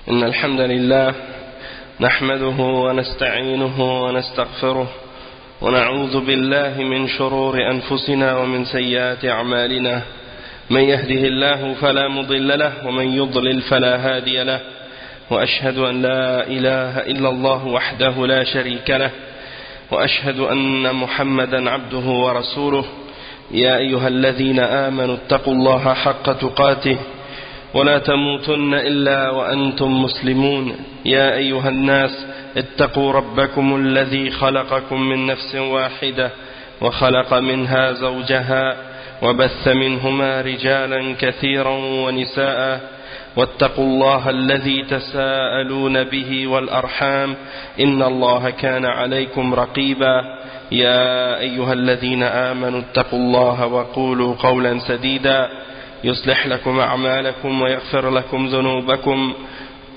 إن الحمد لله نحمده ونستعينه ونستغفره ونعوذ بالله من شرور أنفسنا ومن سيئات أعمالنا من يهده الله فلا مضل له ومن يضلل فلا هادي له وأشهد أن لا إله إلا الله وحده لا شريك له وأشهد أن محمدا عبده ورسوله يا أيها الذين آمنوا اتقوا الله حق تقاته ولا تموتن إلا وأنتم مسلمون يا أيها الناس اتقوا ربكم الذي خلقكم من نفس واحدة وخلق منها زوجها وبث منهما رجالا كثيرا ونساء واتقوا الله الذي تساءلون به والأرحام إن الله كان عليكم رقيبا يا أيها الذين آمنوا اتقوا الله وقولوا قولا سديدا يصلح لكم أعمالكم ويغفر لكم ذنوبكم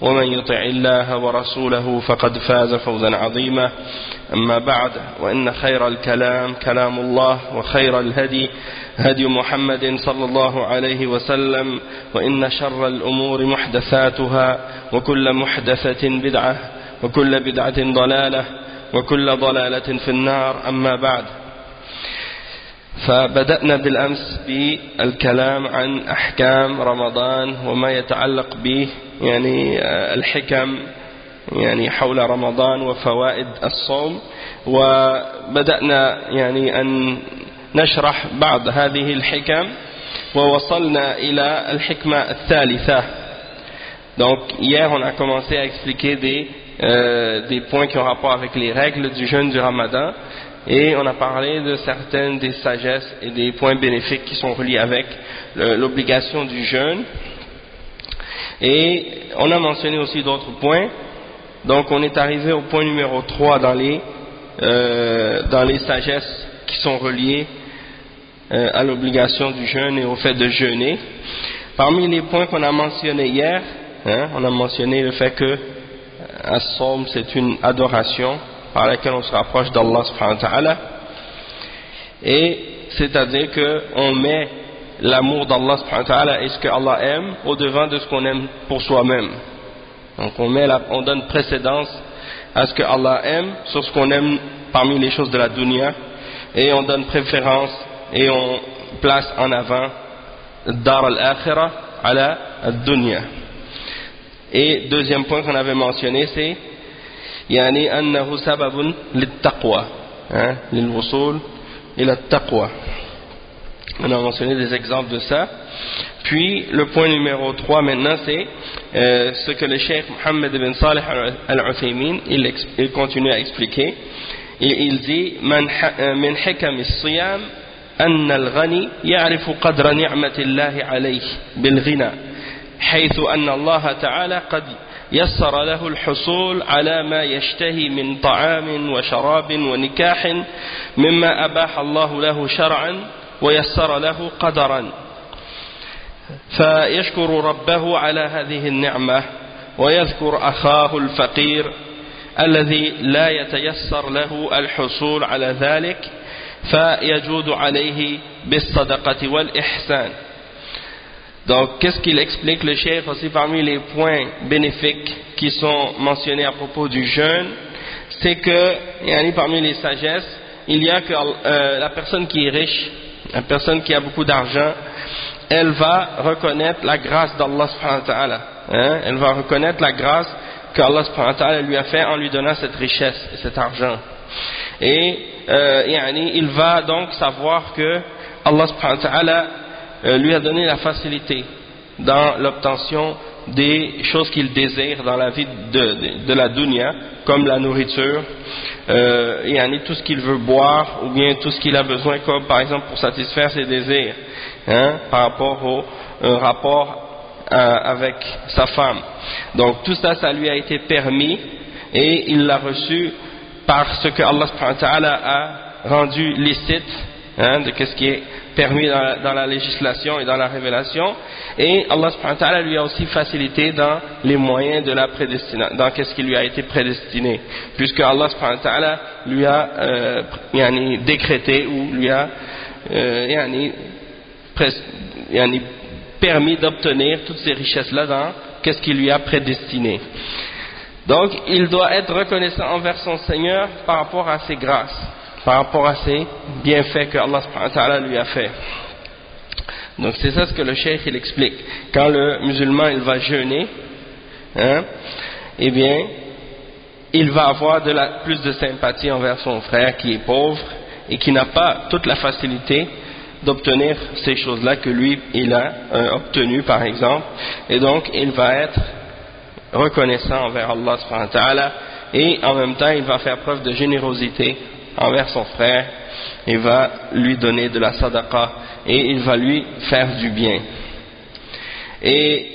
ومن يطع الله ورسوله فقد فاز فوزا عظيما أما بعد وإن خير الكلام كلام الله وخير الهدي هدي محمد صلى الله عليه وسلم وإن شر الأمور محدثاتها وكل محدثة بدعة وكل بدعة ضلالة وكل ضلالة في النار أما بعد. فبدأنا بالأمس بالكلام عن أحكام رمضان وما يتعلق به يعني الحكم يعني حول رمضان وفوائد الصوم، وبدأنا يعني أن نشرح بعض هذه الحكم ووصلنا إلى الحكمة الثالثة. Donc hier on a commencé à expliquer des points qui ont rapport avec les règles du jeûne du Ramadan. Et on a parlé de certaines des sagesses et des points bénéfiques qui sont reliés avec l'obligation du jeûne. Et on a mentionné aussi d'autres points. Donc on est arrivé au point numéro 3 dans les sagesses qui sont reliées à l'obligation du jeûne et au fait de jeûner. Parmi les points qu'on a mentionnés hier, on a mentionné le fait que as-sawm c'est une adoration par laquelle on se rapproche d'Allah subhanahu wa ta'ala, et c'est-à-dire qu'on met l'amour d'Allah subhanahu wa ta'ala et ce que Allah aime au devant de ce qu'on aime pour soi-même. Donc on donne précédence à ce que Allah aime sur ce qu'on aime parmi les choses de la dunya, et on donne préférence et on place en avant dar al-akhirah ala ad-dunya. Et deuxième point qu'on avait mentionné, c'est يعني أنه سبب للتقوى للوصول إلى التقوى. On a mentionné des exemples de ça. Puis le point numéro 3 maintenant, c'est ce que le cheikh Mohammed ibn Salih al-Uthaymin il continue à expliquer. Il dit من حكم الصيام أن الغني يعرف قدر نعمة الله عليه بالغنى حيث أن الله تعالى قد يسر له الحصول على ما يشتهي من طعام وشراب ونكاح مما أباح الله له شرعا ويسر له قدرا، فيشكر ربه على هذه النعمة ويذكر أخاه الفقير الذي لا يتيسر له الحصول على ذلك فيجود عليه بالصدقة والإحسان. Donc, qu'est-ce qu'il explique le cheikh aussi parmi les points bénéfiques qui sont mentionnés à propos du jeûne, c'est que, parmi les sagesses, il y a que la personne qui est riche, la personne qui a beaucoup d'argent, elle va reconnaître la grâce d'Allah subhanahu wa ta'ala. Elle va reconnaître la grâce qu'Allah subhanahu wa ta'ala lui a fait en lui donnant cette richesse et cet argent. Et il va donc savoir que Allah subhanahu wa ta'ala lui a donné la facilité dans l'obtention des choses qu'il désire dans la vie de la dunya, comme la nourriture, tout ce qu'il veut boire, ou bien tout ce qu'il a besoin, comme par exemple pour satisfaire ses désirs, par rapport au rapport avec sa femme. Donc tout ça, ça lui a été permis, et il l'a reçu par ce que Allah subhanahu wa ta'ala a rendu licite, de ce qui est permis dans la législation et dans la révélation, et Allah subhanahu wa ta'ala lui a aussi facilité dans les moyens de la prédestination, dans ce qui lui a été prédestiné, puisque Allah subhanahu wa ta'ala lui a décrété ou lui a permis d'obtenir toutes ces richesses-là dans qu'est-ce qu'il lui a prédestiné. Donc, il doit être reconnaissant envers son Seigneur par rapport à ses grâces, par rapport à ses bienfaits que Allah subhanahu wa ta'ala lui a fait. Donc, c'est ça ce que le cheikh il explique. Quand le musulman il va jeûner, eh bien, il va avoir plus de sympathie envers son frère qui est pauvre et qui n'a pas toute la facilité d'obtenir ces choses-là que lui il a obtenues par exemple, et donc il va être reconnaissant envers Allah subhanahu wa ta'ala, et en même temps il va faire preuve de générosité envers son frère, il va lui donner de la sadaqa et il va lui faire du bien. Et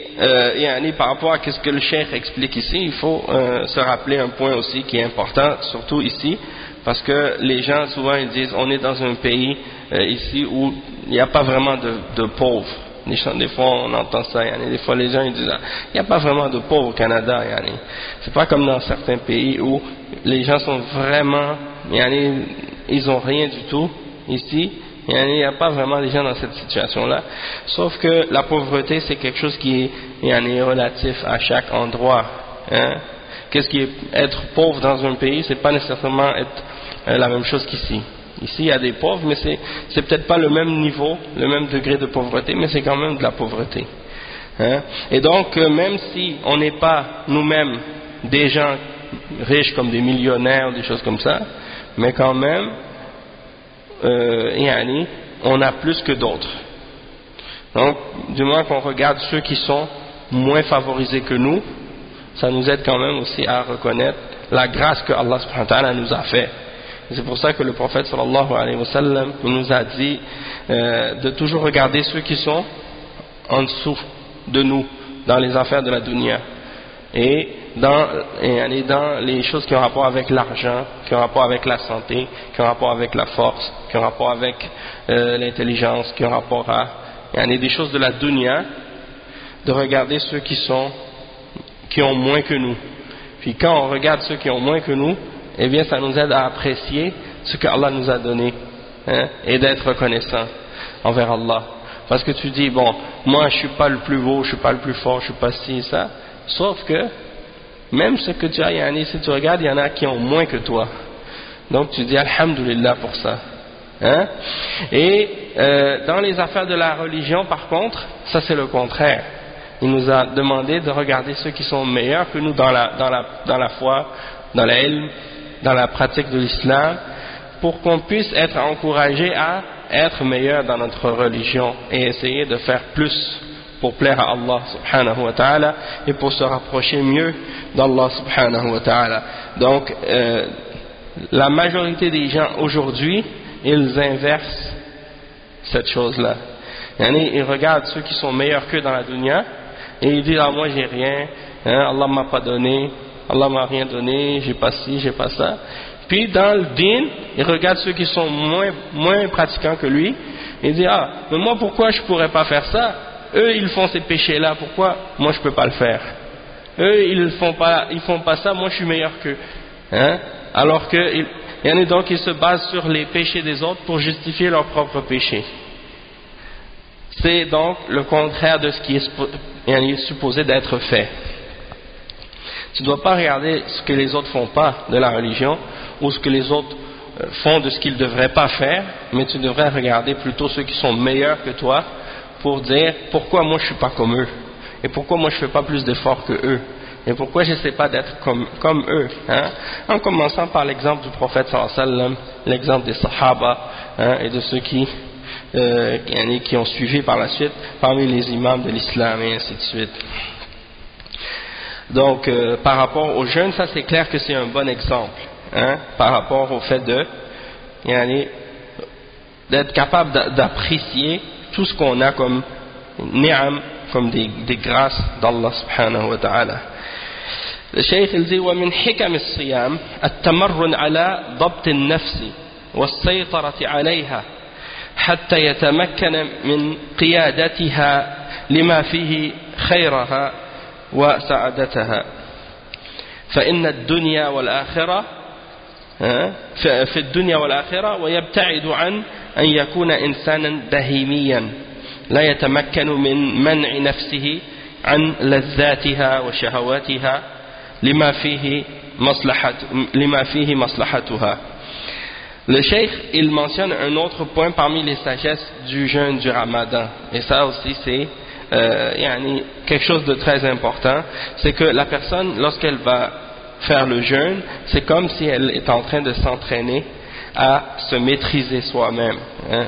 par rapport à ce que le cheikh explique ici, il faut se rappeler un point aussi qui est important, surtout ici, parce que les gens souvent ils disent on est dans un pays ici où il n'y a pas vraiment de pauvres. Des fois on entend ça, des fois les gens ils disent il n'y a pas vraiment de pauvres au Canada. C'est pas comme dans certains pays où les gens sont vraiment, ils ont rien du tout ici. Il n'y a pas vraiment des gens dans cette situation-là, sauf que la pauvreté c'est quelque chose qui est relatif à chaque endroit. Qu'est-ce qui est être pauvre dans un pays, c'est pas nécessairement être la même chose qu'ici. Ici il y a des pauvres, mais c'est peut-être pas le même niveau, le même degré de pauvreté, mais c'est quand même de la pauvreté. Et donc même si on n'est pas nous-mêmes des gens riches comme des millionnaires ou des choses comme ça, mais quand même on a plus que d'autres. Donc du moins qu'on regarde ceux qui sont moins favorisés que nous, ça nous aide quand même aussi à reconnaître la grâce que Allah subhanahu wa ta'ala nous a fait. C'est pour ça que le prophète sallallahu alayhi wa sallam nous a dit de toujours regarder ceux qui sont en dessous de nous dans les affaires de la dunya, et dans les choses qui ont rapport avec l'argent, qui ont rapport avec la santé, qui ont rapport avec la force, qui ont rapport avec l'intelligence, qui ont rapport à des choses de la dunya, de regarder ceux qui ont moins que nous. Puis quand on regarde ceux qui ont moins que nous, eh bien ça nous aide à apprécier ce que Allah nous a donné, et d'être reconnaissant envers Allah. Parce que tu dis bon, moi je suis pas le plus beau, je suis pas le plus fort, je suis pas ci ça, sauf que même ce que tu as, si tu regardes, il y en a qui ont moins que toi. Donc tu dis alhamdulillah pour ça. Et dans les affaires de la religion, par contre, ça c'est le contraire. Il nous a demandé de regarder ceux qui sont meilleurs que nous dans la foi, dans la ilm, dans la pratique de l'islam, pour qu'on puisse être encouragé à être meilleur dans notre religion et essayer de faire plus pour plaire à Allah subhanahu wa ta'ala et pour se rapprocher mieux d'Allah subhanahu wa ta'ala. Donc la majorité des gens aujourd'hui, ils inversent cette chose-là. Ils regardent ceux qui sont meilleurs qu'eux dans la dunya et ils disent moi j'ai rien, Allah m'a pas donné, Allah m'a rien donné, j'ai pas ci, j'ai pas ça. Puis dans le din, ils regardent ceux qui sont moins pratiquants que lui et ils disent mais moi pourquoi je pourrais pas faire ça? Eux ils font ces péchés-là, pourquoi moi je peux pas le faire? Eux ils font pas ça, moi je suis meilleur qu'eux. Alors que donc ils se basent sur les péchés des autres pour justifier leurs propres péchés. C'est donc le contraire de ce qui est supposé d'être fait. Tu ne dois pas regarder ce que les autres font pas de la religion ou ce que les autres font de ce qu'ils ne devraient pas faire, mais tu devrais regarder plutôt ceux qui sont meilleurs que toi pour dire pourquoi moi je suis pas comme eux et pourquoi moi je fais pas plus d'efforts que eux et pourquoi je n'essaie pas d'être comme eux, en commençant par l'exemple du prophète sallallahu alayhi wa sallam, l'exemple des sahaba, et de ceux qui ont suivi par la suite parmi les imams de l'islam et ainsi de suite. Donc par rapport aux jeunes, ça c'est clair que c'est un bon exemple, par rapport au fait d'être capable d'apprécier tout ce qu'on a comme ni'am, comme des grâces d'Allah subhanahu wa ta'ala. Le cheikh il dit ومن حكم الصيام التمرن على ضبط النفس والسيطرة عليها حتى يتمكن من قيادتها لما فيه خيرها وسعادتها فإن الدنيا والآخرة في الدنيا والآخرة ويبتعد عن أن يكون إنسانا بهيميا لا يتمكن من منع نفسه عن لذاتها وشهواتها لما فيه مصلحتها. Le cheikh, il mentionne un autre point parmi les sagesses du jeûne du Ramadan, et ça aussi c'est quelque chose de très important, c'est que la personne, lorsqu'elle va faire le jeûne, c'est comme si elle est en train de s'entraîner à se maîtriser soi-même,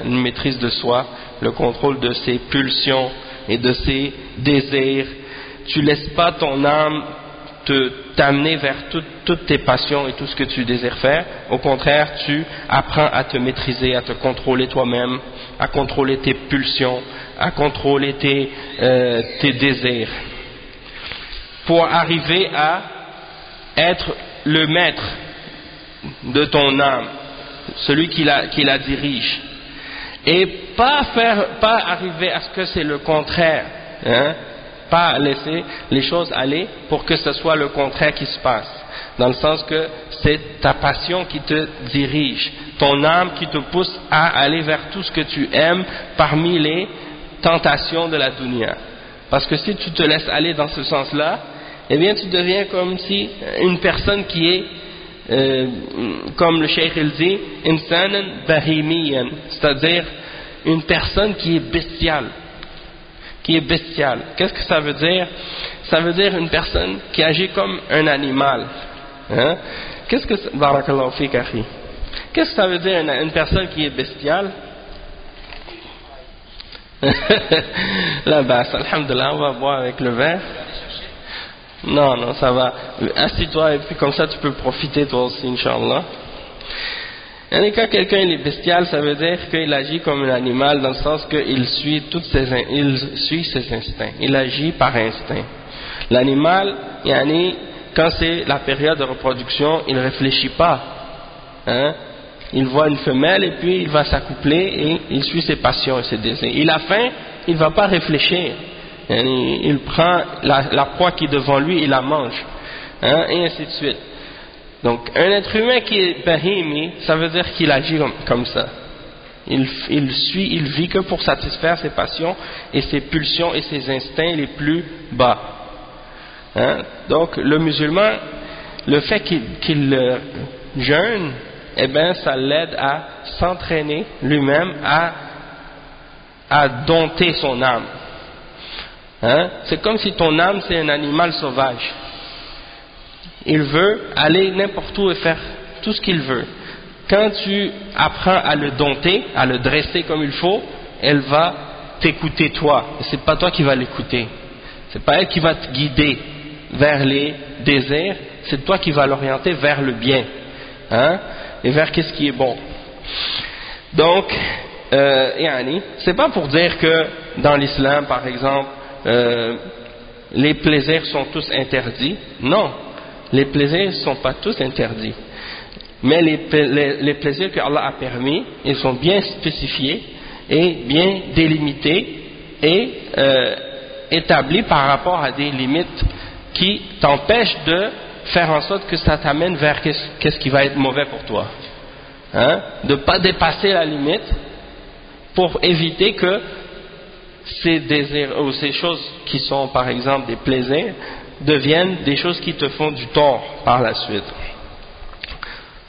une maîtrise de soi, le contrôle de ses pulsions et de ses désirs. Tu laisses pas ton âme t'amener vers toutes tes passions et tout ce que tu désires faire. Au contraire, tu apprends à te maîtriser, à te contrôler toi-même, à contrôler tes pulsions, à contrôler tes désirs, pour arriver à être le maître de ton âme, celui qui la dirige, et pas arriver à ce que c'est le contraire, pas laisser les choses aller pour que ce soit le contraire qui se passe, dans le sens que c'est ta passion qui te dirige, ton âme qui te pousse à aller vers tout ce que tu aimes parmi les tentations de la dunya. Parce que si tu te laisses aller dans ce sens-là, eh bien tu deviens comme si une personne qui est comme le cheikh il dit, insanan bahimiyan, c'est-à-dire une personne qui est bestiale. Qu'est-ce que ça veut dire? Ça veut dire une personne qui agit comme un animal. Barakallahu fik akhi. Qu'est-ce que ça veut dire une personne qui est bestiale? Là bas, alhamdulillah, on va boire avec le verre. Non, ça va. Assis-toi et puis comme ça tu peux profiter toi aussi, Inch'Allah. Et quand quelqu'un est bestial, ça veut dire qu'il agit comme un animal, dans le sens qu'il suit ses instincts. Il agit par instinct. L'animal, quand c'est la période de reproduction, il ne réfléchit pas. Il voit une femelle et puis il va s'accoupler et il suit ses passions et ses désirs. Il a faim, il ne va pas réfléchir. Il prend la proie qui est devant lui, il la mange. Et ainsi de suite. Donc, un être humain qui est bahimi, ça veut dire qu'il agit comme ça. Il vit que pour satisfaire ses passions et ses pulsions et ses instincts les plus bas. Donc, le musulman, le fait qu'il jeûne, eh bien, ça l'aide à s'entraîner lui-même à dompter son âme. C'est comme si ton âme, c'est un animal sauvage. Il veut aller n'importe où et faire tout ce qu'il veut. Quand tu apprends à le dompter, à le dresser comme il faut, elle va t'écouter toi. C'est pas toi qui vas l'écouter. C'est pas elle qui va te guider vers les désirs. C'est toi qui vas l'orienter vers le bien, et vers qu'est-ce qui est bon. Donc, c'est pas pour dire que dans l'islam, par exemple, les plaisirs sont tous interdits. Non. Les plaisirs ne sont pas tous interdits, mais les plaisirs que Allah a permis, ils sont bien spécifiés et bien délimités et établis par rapport à des limites qui t'empêchent de faire en sorte que ça t'amène vers qu'est-ce qui va être mauvais pour toi. De ne pas dépasser la limite pour éviter que ces désirs ou ces choses qui sont par exemple des plaisirs deviennent des choses qui te font du tort par la suite.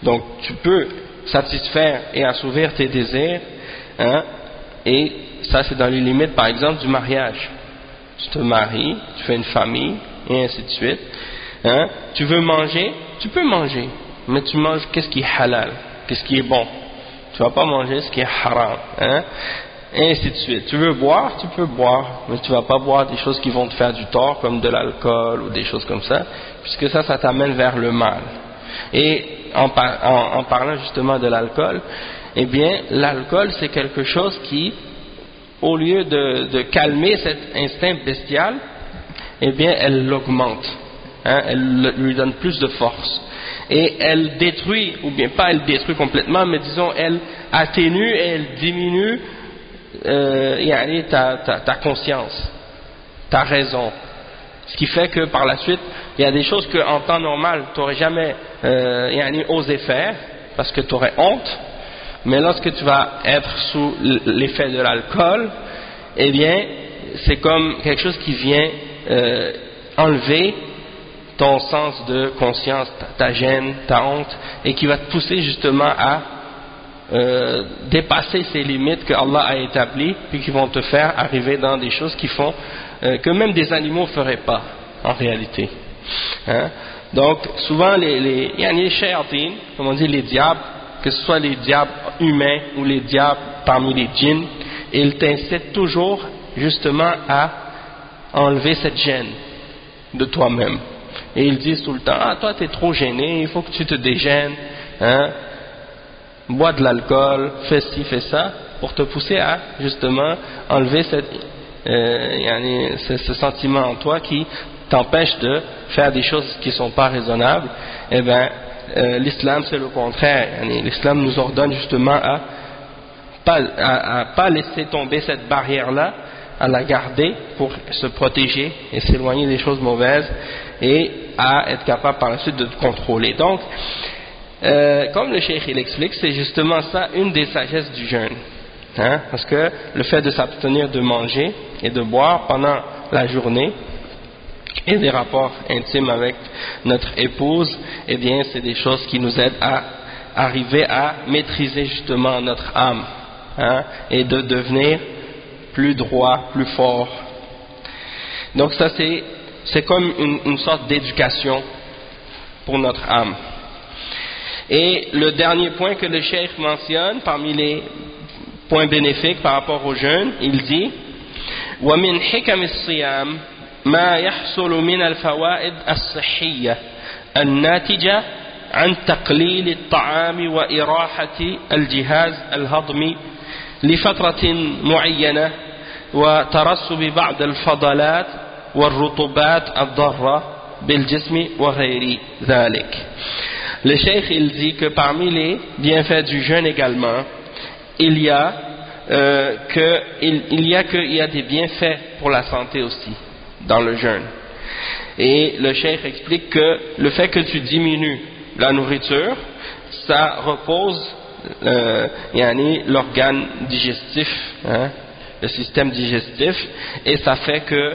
Donc tu peux satisfaire et assouvir tes désirs, et ça c'est dans les limites par exemple du mariage. Tu te maries, tu fais une famille et ainsi de suite. Tu veux manger, tu peux manger, mais tu manges qu'est-ce qui est halal, qu'est-ce qui est bon. Tu vas pas manger ce qui est haram, et ainsi de suite. Tu veux boire, tu peux boire, mais tu vas pas boire des choses qui vont te faire du tort, comme de l'alcool ou des choses comme ça, puisque ça t'amène vers le mal. Et en parlant justement de l'alcool, eh bien, l'alcool c'est quelque chose qui, au lieu de calmer cet instinct bestial, eh bien, elle l'augmente, elle lui donne plus de force. Et elle détruit, ou bien pas elle détruit complètement, mais disons, elle atténue et elle diminue ta conscience, ta raison, ce qui fait que par la suite il y a des choses qu'en temps normal tu n'aurais jamais osé faire parce que tu aurais honte, mais lorsque tu vas être sous l'effet de l'alcool, eh bien c'est comme quelque chose qui vient enlever ton sens de conscience, ta gêne, ta honte, et qui va te pousser justement à dépasser ces limites que Allah a établies, puis qui vont te faire arriver dans des choses qui font que même des animaux ne feraient pas en réalité. Hein? Donc souvent il y a les shayatin, comme on dit les diables, que ce soit les diables humains ou les diables parmi les djinns, ils t'incitent toujours justement à enlever cette gêne de toi-même. Et ils disent tout le temps, ah toi tu es trop gêné, il faut que tu te dégênes, hein? Bois de l'alcool, fais ci, fais ça, pour te pousser à justement enlever ce sentiment en toi qui t'empêche de faire des choses qui ne sont pas raisonnables. Eh bien l'islam c'est le contraire. L'islam nous ordonne justement à pas laisser tomber cette barrière-là, à la garder pour se protéger et s'éloigner des choses mauvaises, et à être capable par la suite de te contrôler. Donc comme le cheikh il explique, c'est justement ça une des sagesses du jeûne, hein? Parce que le fait de s'abstenir de manger et de boire pendant la journée et des rapports intimes avec notre épouse, eh bien c'est des choses qui nous aident à arriver à maîtriser justement notre âme, hein? Et de devenir plus droit, plus fort. Donc ça c'est comme une sorte d'éducation pour notre âme. Et le dernier point que le cheikh mentionne parmi les points bénéfiques par rapport au jeûne, il dit وَمِنْ حِكَمِ الصِّيَامِ مَا يَحْصُلُ مِنَ الْفَوَائِدِ الصِّحِّيَّةِ النَّاتِجَةِ عن تقليل الطعام وإراحة الجهاز الهضمي لفترة معينة وترسب بعض الفضلات والرطوبات الضارة بالجسم وغير ذلك. Le cheikh il dit que parmi les bienfaits du jeûne également, il y a des bienfaits pour la santé aussi dans le jeûne. Et le cheikh explique que le fait que tu diminues la nourriture, ça repose l'organe digestif, hein, le système digestif, et ça fait que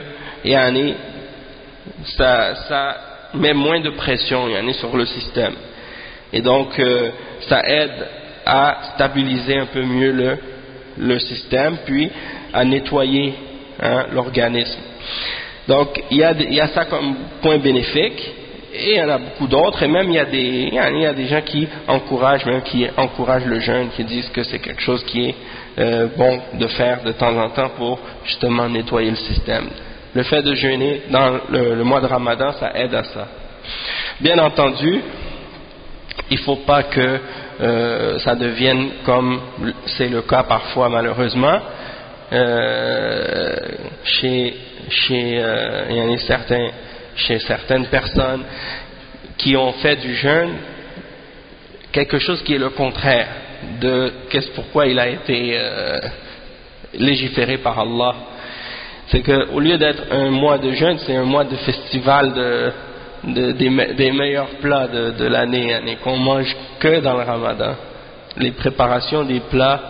ça met moins de pression sur le système. Et donc ça aide à stabiliser un peu mieux le système, puis à nettoyer, hein, l'organisme. Donc il y a ça comme point bénéfique, et il y en a beaucoup d'autres, et même il y a des gens qui encouragent le jeûne, qui disent que c'est quelque chose qui est bon de faire de temps en temps pour justement nettoyer le système. Le fait de jeûner dans le mois de Ramadan, ça aide à ça. Bien entendu, il ne faut pas que ça devienne comme c'est le cas parfois malheureusement chez certaines personnes qui ont fait du jeûne quelque chose qui est le contraire de pourquoi il a été légiféré par Allah. C'est qu'au lieu d'être un mois de jeûne, c'est un mois de festival des meilleurs plats de l'année, qu'on mange que dans le Ramadan. Les préparations des plats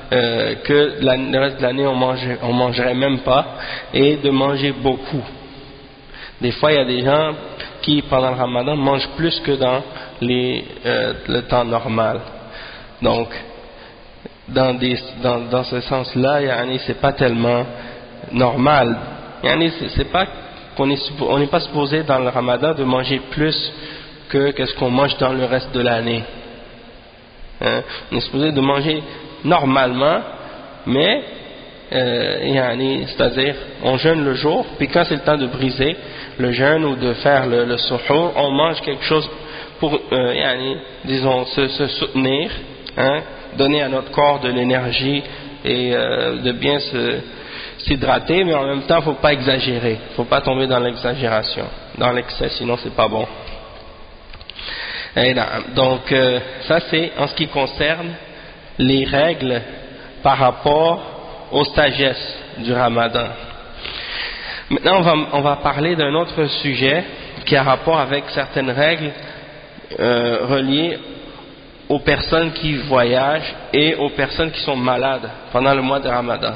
que le reste de l'année on mangerait même pas, et de manger beaucoup. Des fois il y a des gens qui pendant le Ramadan mangent plus que dans le temps normal. Donc dans ce sens-là, c'est pas tellement normal. C'est pas on n'est pas supposé dans le Ramadan de manger plus que ce qu'on mange dans le reste de l'année. Hein? On est supposé de manger normalement, mais c'est-à-dire on jeûne le jour, puis quand c'est le temps de briser le jeûne ou de faire le suhour, on mange quelque chose pour disons se soutenir, hein? Donner à notre corps de l'énergie et de bien s'hydrater, mais en même temps il ne faut pas exagérer, il ne faut pas tomber dans l'exagération, dans l'excès, sinon c'est pas bon. Et là, donc ça c'est en ce qui concerne les règles par rapport aux sagesses du Ramadan. Maintenant on va parler d'un autre sujet qui a rapport avec certaines règles reliées aux personnes qui voyagent et aux personnes qui sont malades pendant le mois de Ramadan.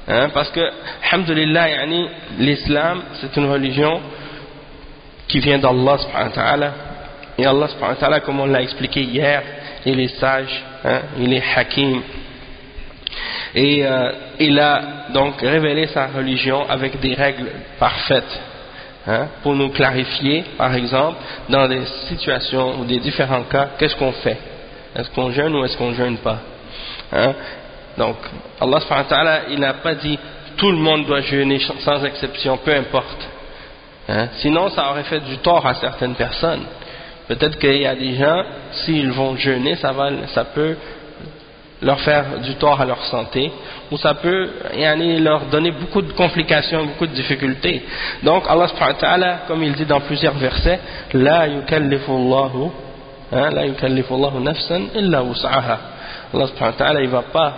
hein, parce que alhamdulillah yani, l'islam c'est une religion qui vient d'Allah subhanahu wa ta'ala, et Allah subhanahu wa ta'ala, comme on l'a expliqué hier, il est sage, hein, il est hakim, et il a donc révélé sa religion avec des règles parfaites, hein, pour nous clarifier, par exemple, dans des situations ou des différents cas, qu'est-ce qu'on fait? Est-ce qu'on jeûne ou est-ce qu'on jeûne pas? Hein? Donc, Allah subhanahu wa ta'ala, il n'a pas dit tout le monde doit jeûner sans exception, peu importe. Hein? Sinon, ça aurait fait du tort à certaines personnes. Peut-être qu'il y a des gens, s'ils vont jeûner, ça peut leur faire du tort à leur santé, ou ça peut leur donner beaucoup de complications, beaucoup de difficultés. Donc Allah subhanahu wa ta'ala, comme il dit dans plusieurs versets, la yukallifu Allahu nafsan illa wus'aha. Allah subhanahu wa ta'ala, il va pas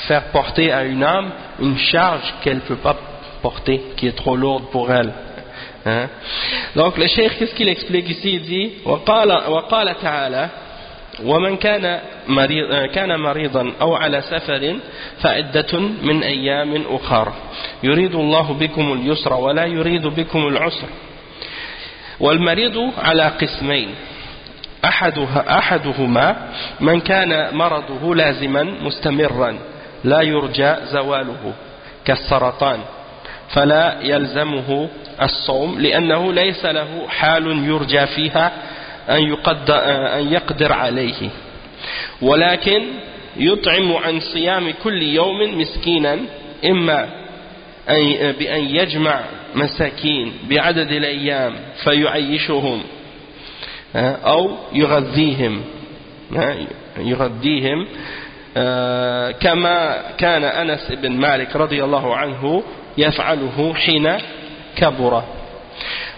faire porter à une âme une charge qu'elle ne peut pas porter, qui est trop lourde pour elle. Hein? Donc le cheikh, qu'est-ce qu'il explique ici? Il dit وقال تعالى ومن كان مريضا أو على سفر فعدة من أيام أخر يريد الله بكم اليسر ولا يريد بكم العسر والمريض على قسمين أحدهما من كان مرضه لازما مستمرا لا يرجى زواله كالسرطان فلا يلزمه الصوم لأنه ليس له حال يرجى فيها أن يقدر عليه ولكن يطعم عن صيام كل يوم مسكينا إما بأن يجمع مساكين بعدد الأيام فيعيشهم أو يغذيهم كما كان أنس بن مالك رضي الله عنه يفعله حين كبر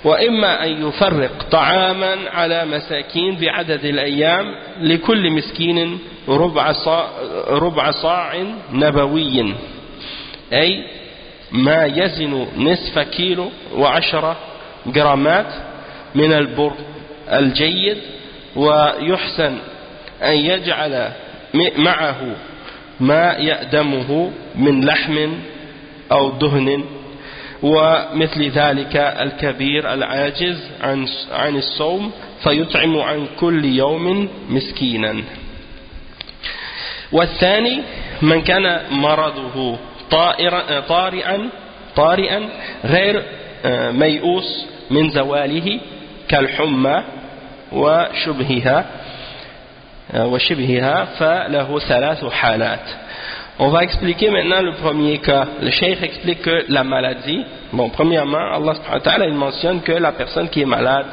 وإما أن يفرق طعاما على مساكين بعدد الأيام لكل مسكين ربع صاع نبوي أي ما يزن نصف كيلو و10 جرامات من البر الجيد ويحسن أن يجعل معه ما يأدمه من لحم أو دهن ومثل ذلك الكبير العاجز عن الصوم فيطعم عن كل يوم مسكينا والثاني من كان مرضه طارئا غير ميؤوس من زواله كالحمى وشبهها فله 3 حالات. On va expliquer maintenant le premier cas. Le cheikh explique que la maladie, bon, premièrement, Allah subhanahu wa ta'ala, il mentionne que la personne qui est malade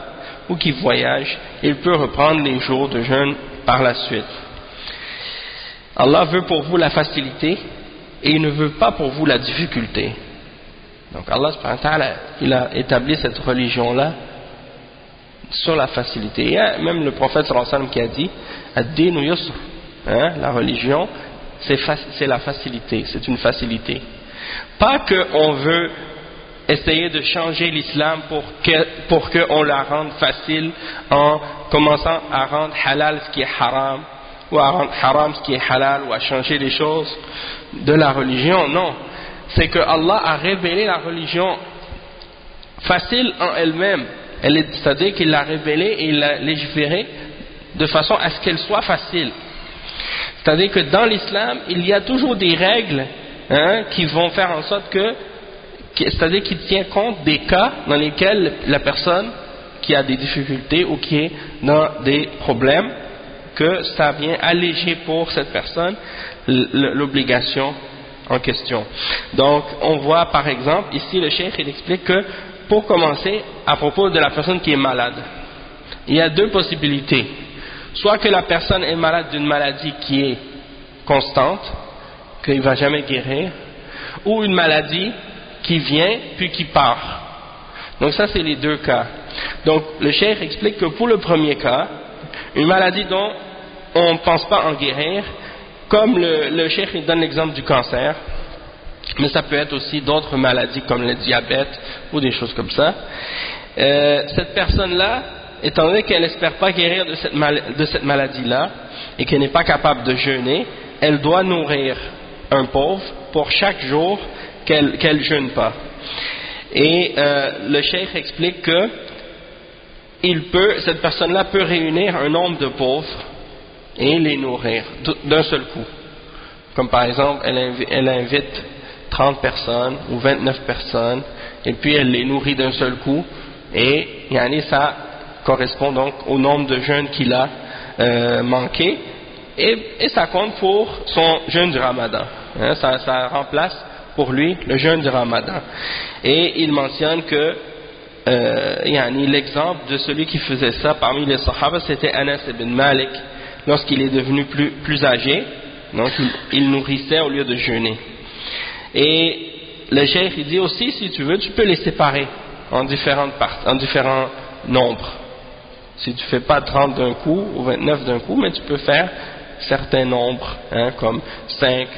ou qui voyage, il peut reprendre les jours de jeûne par la suite. Allah veut pour vous la facilité et il ne veut pas pour vous la difficulté. Donc Allah subhanahu wa ta'ala, il a établi cette religion-là sur la facilité. Il y a même le prophète sallallahu alayhi wa sallam qui a dit ad-dinu yusr, hein, la religion c'est la facilité, c'est une facilité. Pas qu'on veut essayer de changer l'islam pour qu'on la rende facile en commençant à rendre halal ce qui est haram, ou à rendre haram ce qui est halal, ou à changer les choses de la religion. Non, c'est que Allah a révélé la religion facile en elle-même. C'est-à-dire qu'il l'a révélée et il l'a légiférée de façon à ce qu'elle soit facile. C'est-à-dire que dans l'islam, il y a toujours des règles, hein, qui vont faire en sorte c'est-à-dire qu'il tient compte des cas dans lesquels la personne qui a des difficultés ou qui est dans des problèmes, que ça vient alléger pour cette personne l'obligation en question. Donc, on voit par exemple, ici le cheikh il explique que, pour commencer, à propos de la personne qui est malade, il y a 2 possibilités. Soit que la personne est malade d'une maladie qui est constante, qu'il ne va jamais guérir, ou une maladie qui vient puis qui part. Donc ça c'est les 2 cas. Donc le cheikh explique que pour le premier cas, une maladie dont on ne pense pas en guérir, comme le cheikh il donne l'exemple du cancer, mais ça peut être aussi d'autres maladies comme le diabète ou des choses comme ça. Cette personne-là, étant donné qu'elle n'espère pas guérir de cette maladie-là et qu'elle n'est pas capable de jeûner, elle doit nourrir un pauvre pour chaque jour qu'elle jeûne pas. Et le cheikh explique que cette personne-là peut réunir un nombre de pauvres et les nourrir d'un seul coup. Comme par exemple, elle invite 30 personnes ou 29 personnes et puis elle les nourrit d'un seul coup, et ça correspond donc au nombre de jeûnes qu'il a manqué, et ça compte pour son jeûne du Ramadan. Ça remplace pour lui le jeûne du Ramadan. Et il mentionne que l'exemple de celui qui faisait ça parmi les Sahaba, c'était Anas ibn Malik, lorsqu'il est devenu plus âgé. Donc il nourrissait au lieu de jeûner. Et le cheikh il dit aussi, si tu veux, tu peux les séparer en différents nombres. Si tu fais pas 30 d'un coup ou 29 d'un coup, mais tu peux faire certains nombres, comme 5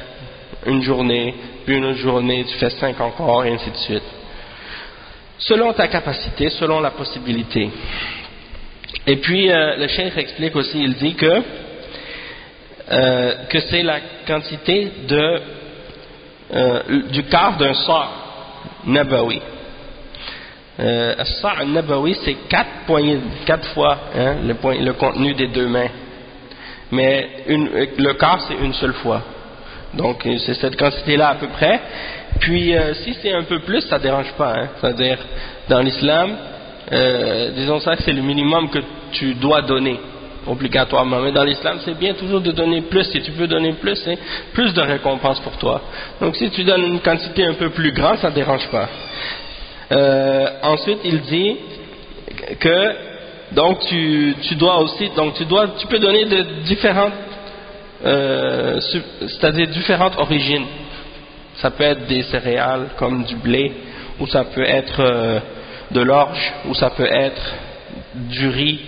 une journée, puis une autre journée tu fais 5 encore, et ainsi de suite. Selon ta capacité, selon la possibilité. Et puis le cheikh explique aussi, il dit que c'est la quantité du quart d'un sa' nabawi. Sa' nabawi, c'est 4 fois le contenu des 2 mains, mais le quart c'est une seule fois. Donc c'est cette quantité-là à peu près. Puis si c'est un peu plus, ça dérange pas. C'est-à-dire dans l'islam, disons ça que c'est le minimum que tu dois donner obligatoirement. Mais dans l'islam, c'est bien toujours de donner plus. Si tu peux donner plus, c'est plus de récompense pour toi. Donc si tu donnes une quantité un peu plus grande, ça ne dérange pas. Ensuite, il dit que donc tu dois aussi, donc tu peux donner de différentes, c'est-à-dire différentes origines. Ça peut être des céréales comme du blé, ou ça peut être de l'orge, ou ça peut être du riz,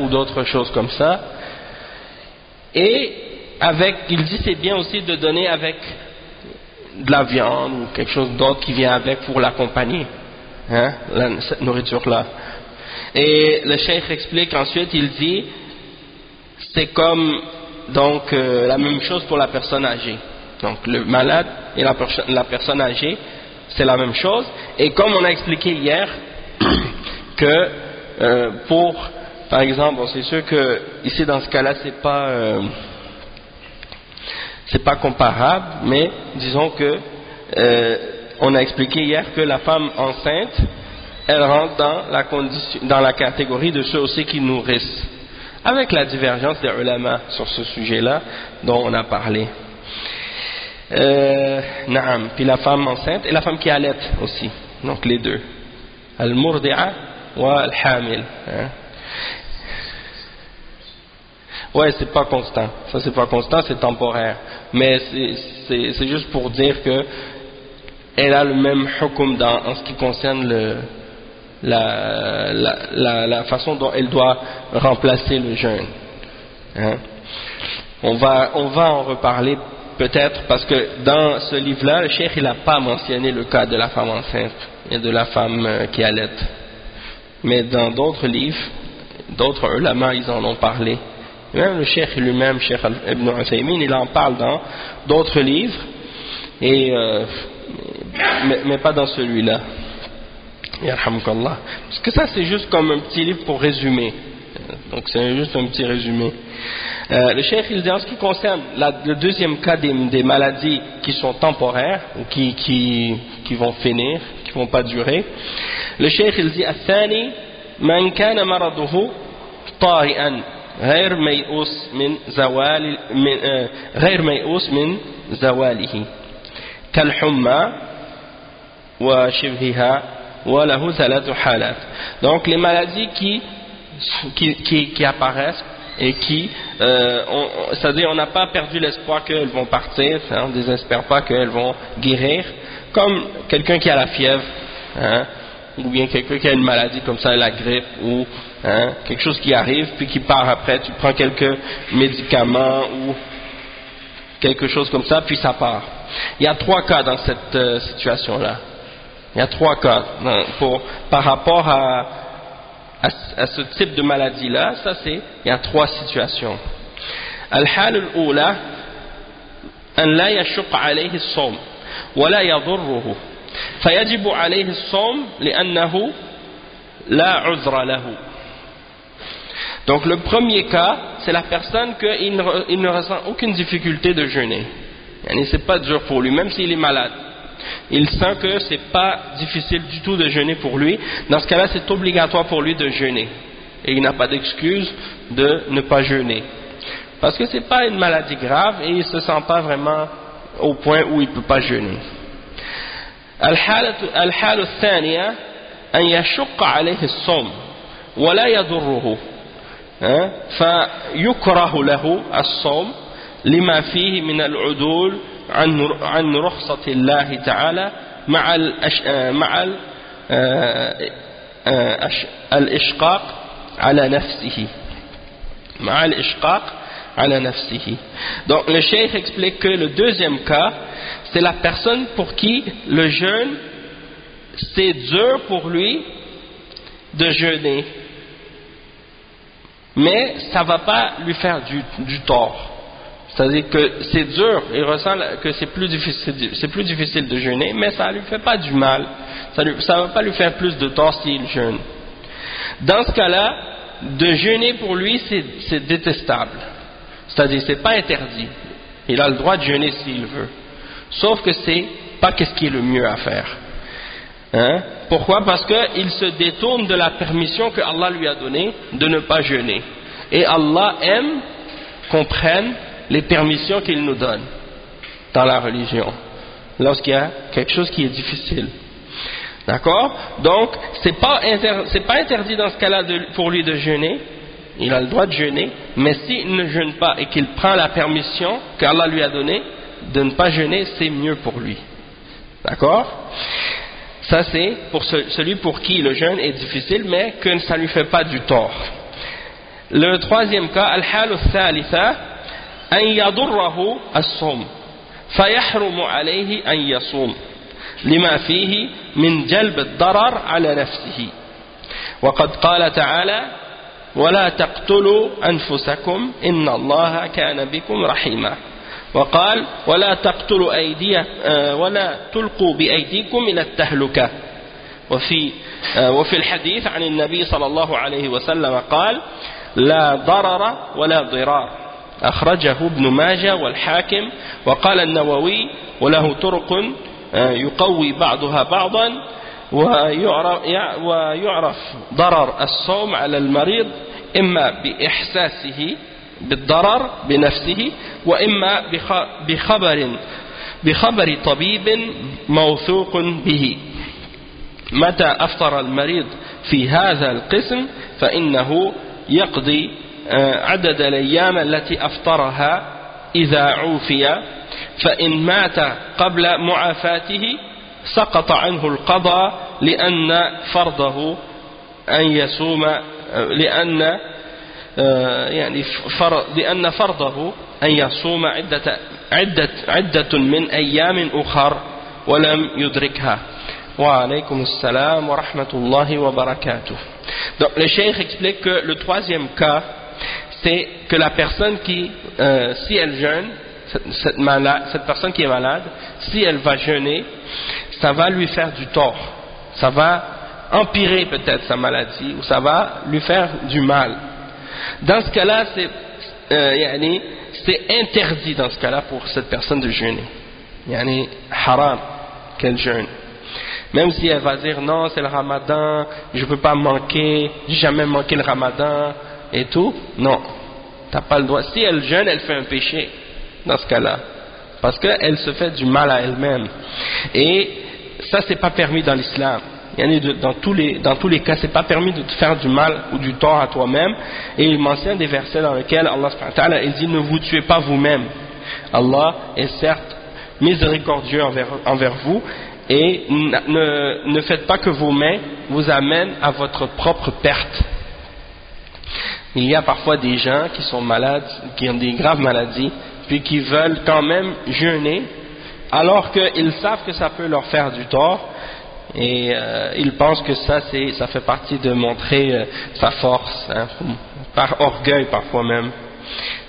ou d'autres choses comme ça. Et il dit c'est bien aussi de donner avec de la viande ou quelque chose d'autre qui vient avec pour l'accompagner, cette nourriture-là. Et le cheikh explique ensuite, il dit c'est comme donc la même chose pour la personne âgée. Donc le malade et la personne âgée, c'est la même chose. Et comme on a expliqué hier que par exemple, c'est sûr que ici dans ce cas-là c'est pas comparable, mais disons que on a expliqué hier que la femme enceinte, elle rentre dans la catégorie de ceux aussi qui nourrissent, avec la divergence des ulama sur ce sujet-là dont on a parlé. Puis la femme enceinte et la femme qui allait aussi, donc les deux, al-murdi'a wa al-hamil. Ouais, c'est pas constant. Ça, c'est pas constant, c'est temporaire. Mais c'est juste pour dire que elle a le même hukm en ce qui concerne la façon dont elle doit remplacer le jeûne. On va en reparler peut-être, parce que dans ce livre-là, le cheikh il n'a pas mentionné le cas de la femme enceinte et de la femme qui allait. Mais dans d'autres livres, d'autres ulama, ils en ont parlé. Même le cheikh lui-même, Cheikh Ibn Uthaymin, il en parle dans d'autres livres, mais pas dans celui-là. Yarhamukallah. Parce que ça, c'est juste comme un petit livre pour résumer. Donc c'est juste un petit résumé. Le cheikh, il dit en ce qui concerne le deuxième cas des maladies qui sont temporaires ou qui vont finir, qui vont pas durer. Le cheikh, il dit الثاني من كان مرضه طارئا غير ميؤوس من زواله كالحمى وشبهها وله 3 حالات. Donc les maladies qui apparaissent et c'est-à-dire on n'a pas perdu l'espoir qu'elles vont partir, on ne désespère pas qu'elles vont guérir, comme quelqu'un qui a la fièvre, ou bien quelqu'un qui a une maladie comme ça, la grippe, ou quelque chose qui arrive puis qui part après, tu prends quelques médicaments ou quelque chose comme ça, puis ça part. Il y a 3 cas dans cette situation-là. Il y a 3 cas par rapport à ce type de maladie-là. Ça il y a 3 situations. Al-hal al-oula an la yashqa alayhi as-sawm ولا يضره فيجب عليه الصوم لأنه لا عذر له. Donc le premier cas, c'est la personne qu'il ne ressent aucune difficulté de jeûner. Yani c'est pas dur pour lui, même s'il est malade. Il sent que c'est pas difficile du tout de jeûner pour lui. Dans ce cas-là, c'est obligatoire pour lui de jeûner. Et il n'a pas d'excuse de ne pas jeûner. Parce que c'est pas une maladie grave et il se sent pas vraiment au point où il peut pas jeûner. الحالة الثانية أن يشق عليه الصوم ولا يضره فيكره له الصوم لما فيه من العدول عن رخصة الله تعالى مع الإشقاق على نفسه مع الإشقاق على نفسه. Donc le cheikh explique que le deuxième cas, c'est la personne pour qui le jeûne, c'est dur pour lui de jeûner, mais ça ne va pas lui faire du tort. C'est-à-dire que c'est dur, il ressent que c'est plus difficile de jeûner, mais ça ne lui fait pas du mal, ça ne va pas lui faire plus de tort s'il jeûne. Dans ce cas-là, de jeûner pour lui, c'est détestable. C'est-à-dire, c'est pas interdit. Il a le droit de jeûner s'il veut. Sauf que c'est pas qu'est-ce qui est le mieux à faire. Hein? Pourquoi? Parce qu'il se détourne de la permission que Allah lui a donnée de ne pas jeûner. Et Allah aime qu'on prenne les permissions qu'il nous donne dans la religion, lorsqu'il y a quelque chose qui est difficile. D'accord? Donc, c'est pas interdit dans ce cas-là pour lui de jeûner. Il a le droit de jeûner, mais s'il ne jeûne pas et qu'il prend la permission qu'Allah lui a donnée de ne pas jeûner, c'est mieux pour lui. D'accord? Ça c'est pour celui pour qui le jeûne est difficile, mais que ça ne lui fait pas du tort. Le troisième cas, al-halu thalitha, an yadurrahu as-sawm, fayahrumu alayhi an yasum, lima fihi min jalb ad-darar ala nafsihi. وقد قال تعالى ولا تقتلوا أنفسكم إن الله كان بكم رحيما وقال ولا تقتلوا ولا تلقوا بأيديكم إلى التهلكة وفي الحديث عن النبي صلى الله عليه وسلم قال لا ضرر ولا ضرار أخرجه ابن ماجه والحاكم وقال النووي وله طرق يقوي بعضها بعضا ويعرف ضرر الصوم على المريض إما بإحساسه بالضرر بنفسه وإما بخبر طبيب موثوق به. متى أفطر المريض في هذا القسم فإنه يقضي عدد الأيام التي أفطرها إذا عوفي، فإن مات قبل معافاته سقط عنه القضاء لأن فرضه أن يصوم لأن فرضه أن يصوم عدة من أيام أخر ولم يدركها. وعليكم السلام ورحمة الله وبركاته. Donc le cheikh explique que le troisième cas, c'est que la personne qui, si elle jeûne, cette personne qui est malade, si elle va jeûner, ça va lui faire du tort, ça va empirer peut-être sa maladie, ou ça va lui faire du mal. Dans ce cas-là, c'est interdit dans ce cas-là pour cette personne de jeûner. Yani haram qu'elle jeûne. Même si elle va dire non, c'est le ramadan, je ne peux pas manquer, j'ai jamais manqué le ramadan et tout, non, t'as pas le droit. Si elle jeûne, elle fait un péché dans ce cas-là, parce qu'elle se fait du mal à elle-même. Et ça, c'est pas permis dans l'islam. Dans tous les cas, c'est pas permis de te faire du mal ou du tort à toi-même. Et il mentionne des versets dans lesquels Allah subhanahu wa ta'ala, il dit ne vous tuez pas vous-même. Allah est certes miséricordieux envers vous, et ne faites pas que vos mains vous amènent à votre propre perte. Il y a parfois des gens qui sont malades, qui ont des graves maladies, puis qui veulent quand même jeûner, alors qu'ils savent que ça peut leur faire du tort, et ils pensent que ça fait partie de montrer sa force, hein, par orgueil parfois même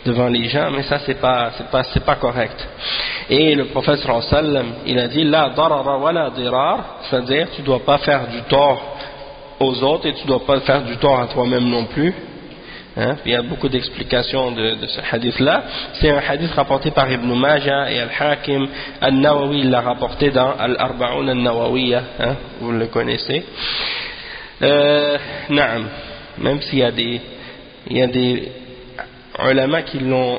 devant les gens, mais ça c'est pas correct. Et le prophète sallallahu alayhi wa sallam, il a dit la darara wa la dirar, c'est-à-dire tu ne dois pas faire du tort aux autres et tu ne dois pas faire du tort à toi-même non plus. Hein? Il y a beaucoup d'explications de ce hadith-là. C'est un hadith rapporté par Ibn Majah et Al-Hakim. Al-Nawawi l'a rapporté dans Al-Arba'un Al-Nawawiyya, hein? Vous le connaissez. Naam. Même s'il y a des ulama qui l'ont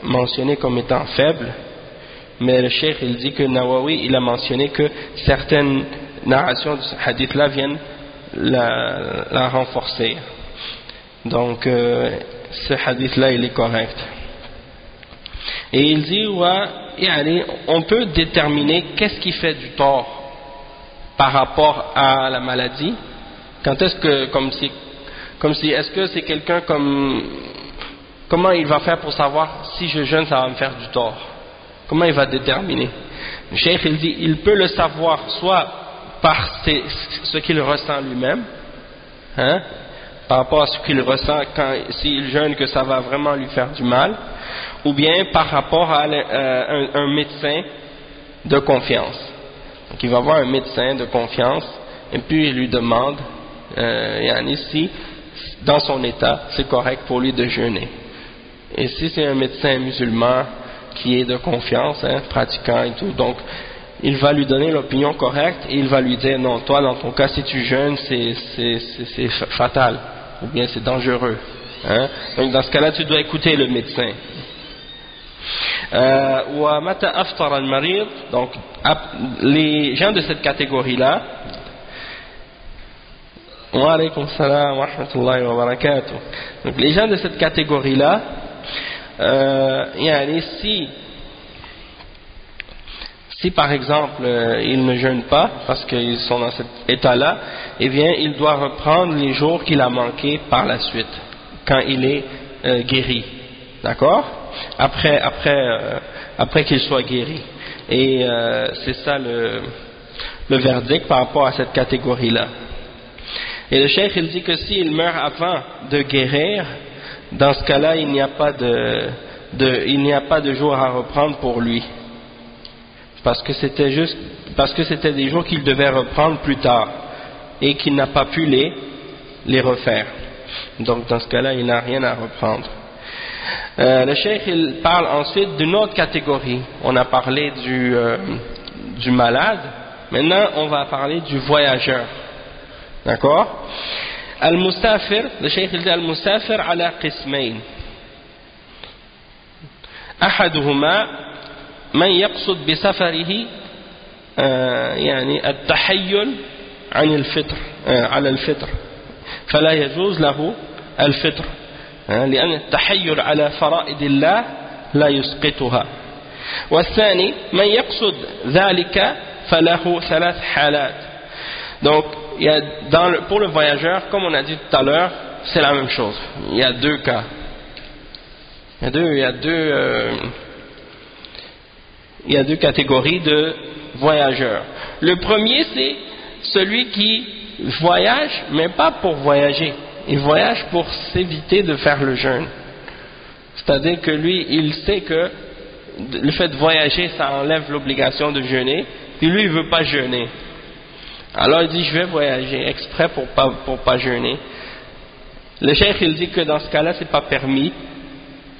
mentionné comme étant faible, mais le cheikh il dit que Nawawi il a mentionné que certaines narrations de ce hadith-là viennent la renforcer. Donc ce hadith-là il est correct. Et il dit on peut déterminer qu'est-ce qui fait du tort par rapport à la maladie. Quand est-ce que comme si est-ce que c'est quelqu'un comment il va faire pour savoir si je jeûne ça va me faire du tort? Comment il va déterminer? Le cheikh il dit il peut le savoir soit par ce qu'il ressent lui-même, hein, par rapport à ce qu'il ressent s'il jeûne que ça va vraiment lui faire du mal, ou bien par rapport à un médecin de confiance. Donc il va voir un médecin de confiance et puis il lui demande si dans son état c'est correct pour lui de jeûner. Et si c'est un médecin musulman qui est de confiance, hein, pratiquant et tout, donc il va lui donner l'opinion correcte et il va lui dire non, toi dans ton cas si tu jeûnes c'est fatal ou bien c'est dangereux, hein? Donc dans ce cas là tu dois écouter le médecin. Donc les gens de cette catégorie là, wa alaykum salam wa rahmatullahi wa barakatuh, donc les gens de cette catégorie là, si par exemple ils ne jeûnent pas parce qu'ils sont dans cet état-là, eh bien il doit reprendre les jours qu'il a manqués par la suite, quand il est guéri, d'accord, après qu'il soit guéri. Et c'est ça le verdict par rapport à cette catégorie-là. Et le cheikh il dit que s'il meurt avant de guérir, dans ce cas-là il n'y a pas de jour à reprendre pour lui, parce que c'était des jours qu'il devait reprendre plus tard et qu'il n'a pas pu les refaire. Donc dans ce cas-là il n'a rien à reprendre. Le cheikh il parle ensuite d'une autre catégorie. On a parlé du malade, maintenant on va parler du voyageur, d'accord. Al-Musafir, le cheikh il dit Al-Musafir ala qismayn, أحدهما من يقصد بسفره التحيل عن الفطر على الفطر فلا يجوز له الفطر لأن التحيل على فرائض الله لا يسقطها. والثاني من يقصد ذلك فله ثلاث حالات. Donc pour le voyageur, comme on a dit tout à l'heure, c'est la même chose. Il y a deux cas. Il y a deux catégories de voyageurs. Le premier, c'est celui qui voyage, mais pas pour voyager. Il voyage pour s'éviter de faire le jeûne. C'est-à-dire que lui, il sait que le fait de voyager, ça enlève l'obligation de jeûner, puis lui, il ne veut pas jeûner. Alors il dit, je vais voyager exprès pour pas jeûner. Le cheikh, il dit que dans ce cas-là, c'est pas permis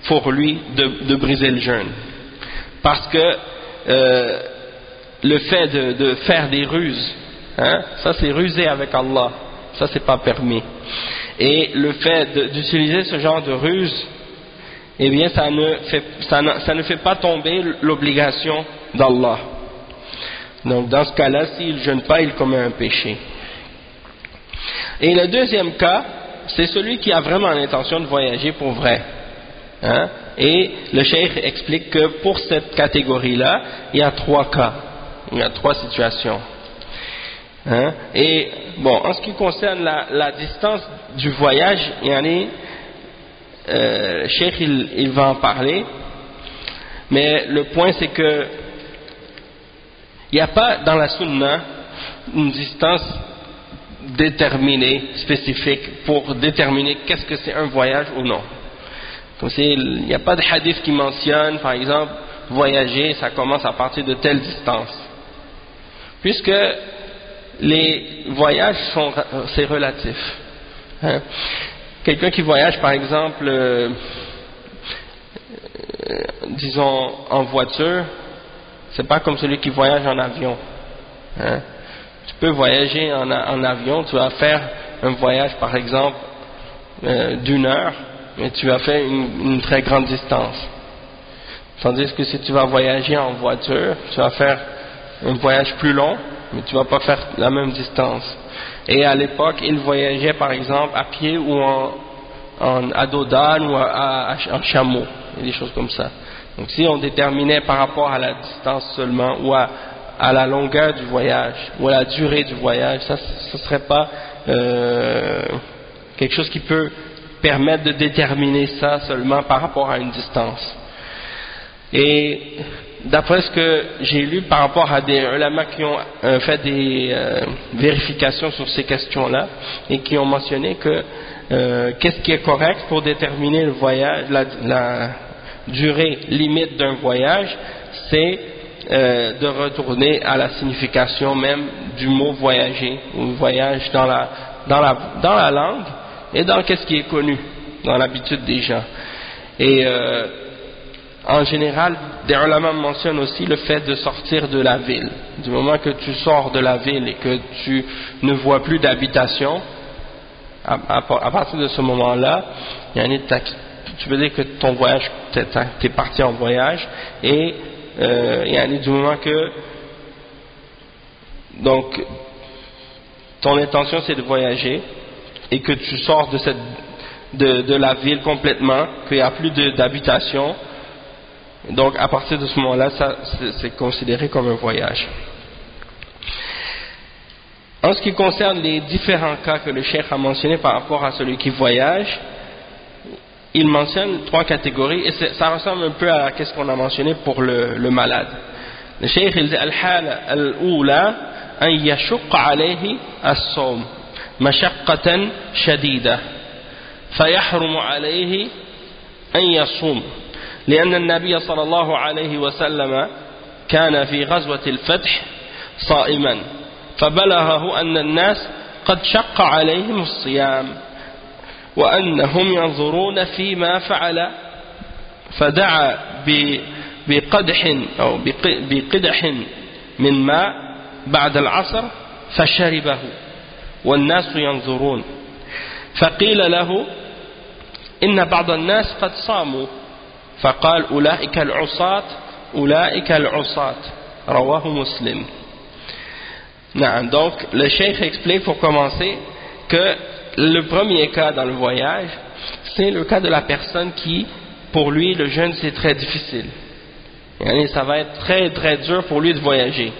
pour lui de briser le jeûne, parce que le fait de faire des ruses, hein, ça c'est ruser avec Allah, ça c'est pas permis. Et le fait d'utiliser ce genre de ruse, eh bien ça ne fait pas tomber l'obligation d'Allah. Donc dans ce cas-là, s'il ne jeûne pas, il commet un péché. Et le deuxième cas, c'est celui qui a vraiment l'intention de voyager pour vrai. Hein? Et le cheikh explique que pour cette catégorie-là, il y a trois cas, il y a trois situations. Hein? Et bon, en ce qui concerne la distance du voyage, le cheikh il va en parler, mais le point c'est que il n'y a pas dans la sunna une distance déterminée, spécifique, pour déterminer qu'est-ce que c'est un voyage ou non. Il n'y a pas de hadith qui mentionne, par exemple, voyager, ça commence à partir de telle distance. Puisque les voyages c'est relatif. Hein? Quelqu'un qui voyage par exemple, disons en voiture, c'est pas comme celui qui voyage en avion. Hein? Tu peux voyager en avion, tu vas faire un voyage par exemple d'1 heure, mais tu vas faire une très grande distance. Tandis que si tu vas voyager en voiture, tu vas faire un voyage plus long, mais tu vas pas faire la même distance. Et à l'époque, ils voyageaient par exemple à pied ou à dos d'âne ou en chameau, et des choses comme ça. Donc si on déterminait par rapport à la distance seulement ou à la longueur du voyage ou à la durée du voyage, ça ne serait pas quelque chose qui peut permettre de déterminer ça seulement par rapport à une distance. Et d'après ce que j'ai lu par rapport à des ulama qui ont fait des vérifications sur ces questions-là et qui ont mentionné que qu'est-ce qui est correct pour déterminer le voyage, la durée limite d'un voyage, c'est de retourner à la signification même du mot voyager ou voyage dans la langue et dans qu'est-ce qui est connu dans l'habitude des gens. Et en général, des ulama mentionnent aussi le fait de sortir de la ville. Du moment que tu sors de la ville et que tu ne vois plus d'habitation, à partir de ce moment-là, tu veux dire que ton voyage, t'es parti en voyage, et du moment que donc ton intention c'est de voyager et que tu sors de la ville complètement, qu'il n'y a plus d'habitation, donc à partir de ce moment-là, c'est considéré comme un voyage. En ce qui concerne les différents cas que le cheikh a mentionnés par rapport à celui qui voyage, il mentionne 3 catégories et ça ressemble un peu à ce qu'on a mentionné pour le malade. Le cheikh il dit al-hala al-oula an yashqa alayhi as-sawm mashaqqatan shadida fayahrum alayhi an yasum لأن النبي صلى الله عليه وسلم كان في غزوة الفتح صائما فبلغه أن الناس قد شق عليهم الصيام وأنهم ينظرون فيما فعل فدعا بقدح أو بقدح من ماء بعد العصر فشربه والناس ينظرون فقيل له إن بعض الناس قد صاموا فقال أولئك العصاة رواه مسلم. Donc le cheikh explique pour commencer que le premier cas dans le voyage, c'est le cas de la personne qui, pour lui, le jeûne c'est très difficile. Et ça va être très très dur pour lui de voyager,